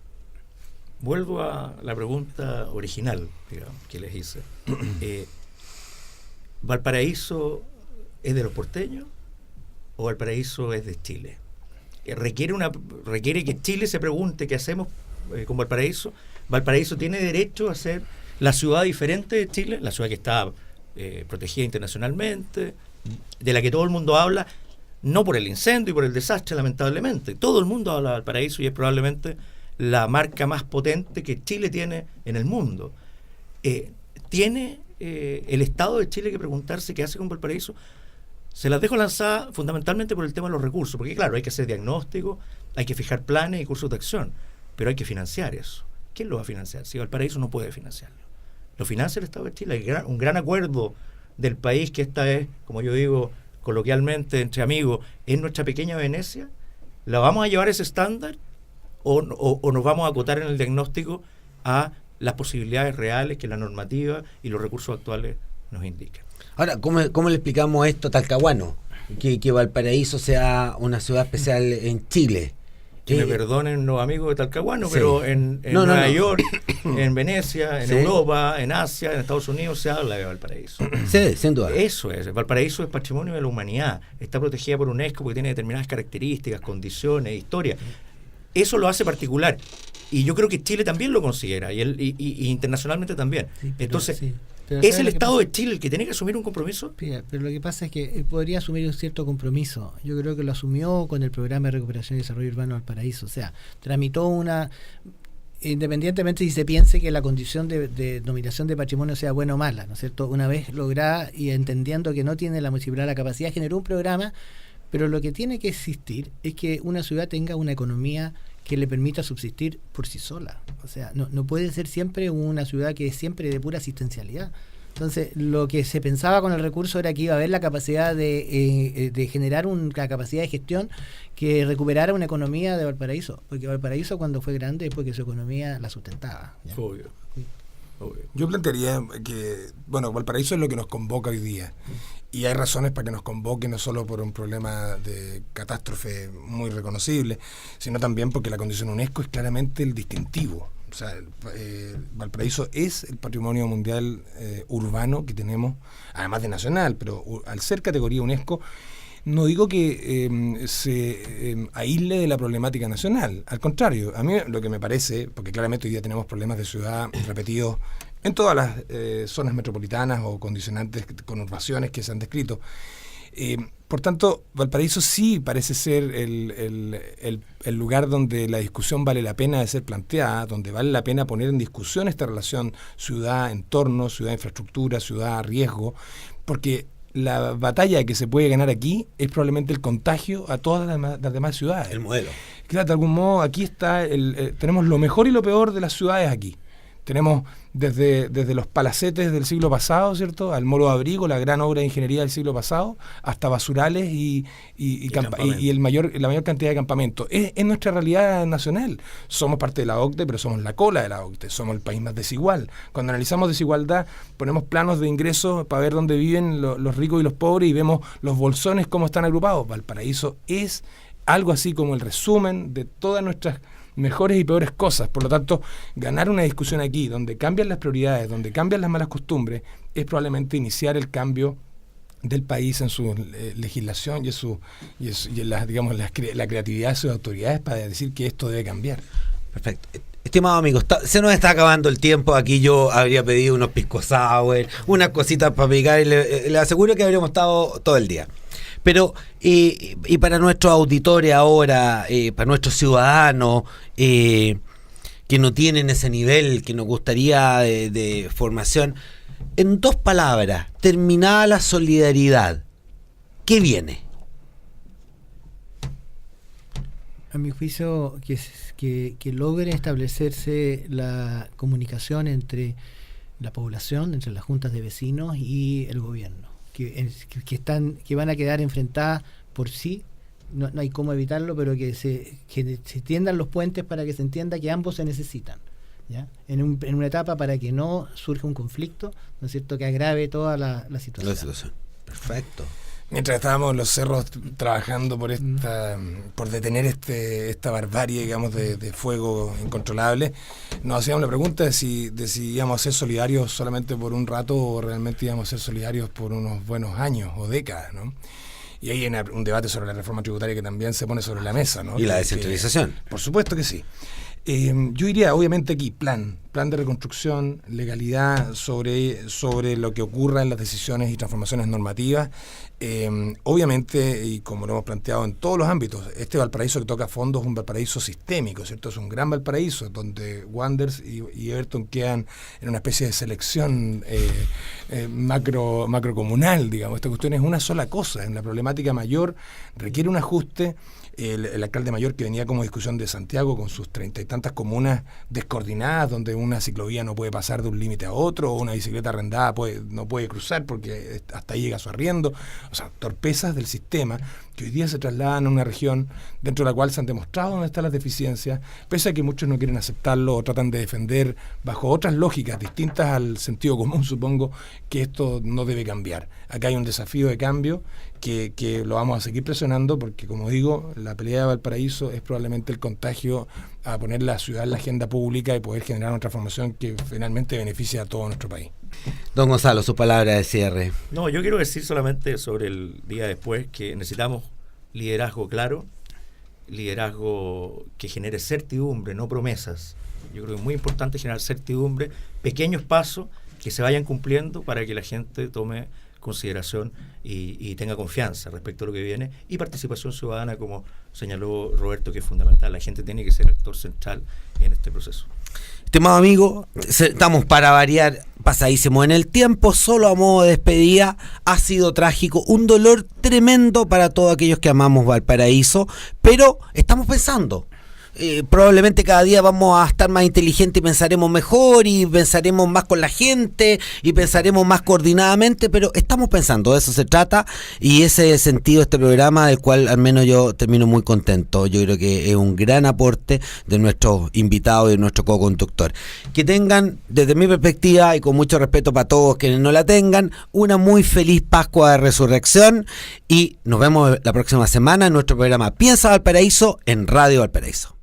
Vuelvo a la pregunta original, digamos, que les hice. ¿Valparaíso es de los porteños o Valparaíso es de Chile? Requiere que Chile se pregunte qué hacemos con Valparaíso. Valparaíso tiene derecho a ser la ciudad diferente de Chile, la ciudad que está protegida internacionalmente, de la que todo el mundo habla, no por el incendio y por el desastre, lamentablemente. Todo el mundo habla de Valparaíso y es probablemente la marca más potente que Chile tiene en el mundo. ¿Tiene el Estado de Chile que preguntarse qué hace con Valparaíso? Se las dejo lanzadas fundamentalmente por el tema de los recursos, porque claro, hay que hacer diagnóstico, hay que fijar planes y cursos de acción, pero hay que financiar eso. ¿Quién lo va a financiar? Si Valparaíso no puede financiarlo. Lo financia el Estado de Chile. Hay un gran acuerdo del país, que esta es, como yo digo coloquialmente entre amigos, es nuestra pequeña Venecia. ¿La vamos a llevar a ese estándar? ¿O nos vamos a acotar en el diagnóstico a las posibilidades reales que la normativa y los recursos actuales nos indican? Ahora, ¿cómo le explicamos esto a Talcahuano? Que Valparaíso sea una ciudad especial en Chile. Que me perdonen los amigos de Talcahuano, sí. Pero en Nueva York, en Venecia, en Europa, en Asia, en Estados Unidos se habla de Valparaíso. Sí, sin duda. Eso es. Valparaíso es patrimonio de la humanidad. Está protegida por UNESCO porque tiene determinadas características, condiciones, historia. Eso lo hace particular. Y yo creo que Chile también lo considera, y internacionalmente también. Sí, entonces, ¿es el Estado de Chile el que tiene que asumir un compromiso? Pero lo que pasa es que podría asumir un cierto compromiso. Yo creo que lo asumió con el Programa de Recuperación y Desarrollo Urbano Valparaíso. O sea, tramitó independientemente si se piense que la condición de nominación de patrimonio sea buena o mala, ¿no es cierto? Una vez lograda y entendiendo que no tiene la municipalidad la capacidad, generó un programa, pero lo que tiene que existir es que una ciudad tenga una economía que le permita subsistir por sí sola. O sea, no puede ser siempre una ciudad que es siempre de pura asistencialidad. Entonces, lo que se pensaba con el recurso era que iba a haber la capacidad de generar una capacidad de gestión que recuperara una economía de Valparaíso. Porque Valparaíso, cuando fue grande, es porque su economía la sustentaba. Obvio. Yo plantearía que, Valparaíso es lo que nos convoca hoy día. Y hay razones para que nos convoque, no solo por un problema de catástrofe muy reconocible, sino también porque la condición UNESCO es claramente el distintivo. O sea, Valparaíso es el patrimonio mundial urbano que tenemos, además de nacional, pero al ser categoría UNESCO, no digo que se aísle de la problemática nacional. Al contrario, a mí lo que me parece, porque claramente hoy día tenemos problemas de ciudad repetidos en todas las zonas metropolitanas o condicionantes, conurbaciones que se han descrito, Por tanto, Valparaíso sí parece ser el lugar donde la discusión vale la pena de ser planteada, donde vale la pena poner en discusión esta relación ciudad-entorno, ciudad-infraestructura, ciudad-riesgo, porque la batalla que se puede ganar aquí es probablemente el contagio a todas las demás ciudades. El modelo. Claro, de algún modo aquí está, tenemos lo mejor y lo peor de las ciudades aquí. Tenemos desde los palacetes del siglo pasado, ¿cierto?, al Molo de Abrigo, la gran obra de ingeniería del siglo pasado, hasta basurales y la mayor cantidad de campamentos. Es nuestra realidad nacional. Somos parte de la OCDE, pero somos la cola de la OCDE. Somos el país más desigual. Cuando analizamos desigualdad, ponemos planos de ingresos para ver dónde viven los ricos y los pobres y vemos los bolsones cómo están agrupados. Valparaíso es algo así como el resumen de todas nuestras mejores y peores cosas. Por lo tanto, ganar una discusión aquí donde cambian las prioridades, donde cambian las malas costumbres, es probablemente iniciar el cambio del país en su legislación y en la creatividad de sus autoridades para decir que esto debe cambiar. Perfecto. Estimado amigo, se nos está acabando el tiempo. Aquí yo habría pedido unos pisco sour, unas cositas para picar y le aseguro que habríamos estado todo el día. Pero, y para nuestros auditores ahora, para nuestros ciudadanos que no tienen ese nivel que nos gustaría de formación, en 2 palabras, terminada la solidaridad, ¿qué viene? A mi juicio, que logre establecerse la comunicación entre la población, entre las juntas de vecinos y el gobierno. Que van a quedar enfrentadas por sí, no hay cómo evitarlo, pero que se tiendan los puentes para que se entienda que ambos se necesitan, ¿ya? En una etapa para que no surja un conflicto, ¿no es cierto?, que agrave toda la situación. Perfecto. Mientras estábamos en los cerros trabajando por detener esta barbarie, digamos, de fuego incontrolable, nos hacíamos la pregunta de si íbamos a ser solidarios solamente por un rato o realmente íbamos a ser solidarios por unos buenos años o décadas, ¿no? Y ahí hay un debate sobre la reforma tributaria que también se pone sobre la mesa, ¿no? Y la descentralización. Por supuesto que sí. Yo diría, obviamente aquí, plan de reconstrucción, legalidad sobre lo que ocurra en las decisiones y transformaciones normativas. Obviamente, y como lo hemos planteado en todos los ámbitos, este Valparaíso que toca fondo es un Valparaíso sistémico, ¿cierto? Es un gran Valparaíso donde Wanderers y Everton quedan en una especie de selección macrocomunal, digamos. Esta cuestión es una sola cosa, en la problemática mayor requiere un ajuste. El alcalde mayor que venía como discusión de Santiago con sus 30 y tantas comunas descoordinadas donde una ciclovía no puede pasar de un límite a otro o una bicicleta arrendada no puede cruzar porque hasta ahí llega su arriendo, o sea, torpezas del sistema que hoy día se trasladan a una región dentro de la cual se han demostrado dónde están las deficiencias, pese a que muchos no quieren aceptarlo o tratan de defender bajo otras lógicas distintas al sentido común, supongo, que esto no debe cambiar. Acá hay un desafío de cambio que lo vamos a seguir presionando porque, como digo, la pelea de Valparaíso es probablemente el contagio a poner la ciudad en la agenda pública y poder generar una transformación que finalmente beneficie a todo nuestro país. Don Gonzalo, su palabra de cierre. No, yo quiero decir solamente sobre el día después que necesitamos liderazgo claro, liderazgo que genere certidumbre, no promesas. Yo creo que es muy importante generar certidumbre, pequeños pasos que se vayan cumpliendo para que la gente tome consideración y tenga confianza respecto a lo que viene, y participación ciudadana, como señaló Roberto, que es fundamental. La gente tiene que ser actor central en este proceso. Estimado amigo, estamos para variar pasadísimo en el tiempo. Solo a modo de despedida, ha sido trágico, un dolor tremendo para todos aquellos que amamos Valparaíso, pero estamos pensando. Probablemente cada día vamos a estar más inteligentes y pensaremos mejor y pensaremos más con la gente y pensaremos más coordinadamente, pero estamos pensando, de eso se trata, y ese sentido este programa, del cual al menos yo termino muy contento. Yo creo que es un gran aporte de nuestros invitados y de nuestro co-conductor. Que tengan, desde mi perspectiva y con mucho respeto para todos quienes no la tengan, una muy feliz Pascua de Resurrección, y nos vemos la próxima semana en nuestro programa Piensa Valparaíso en Radio Valparaíso.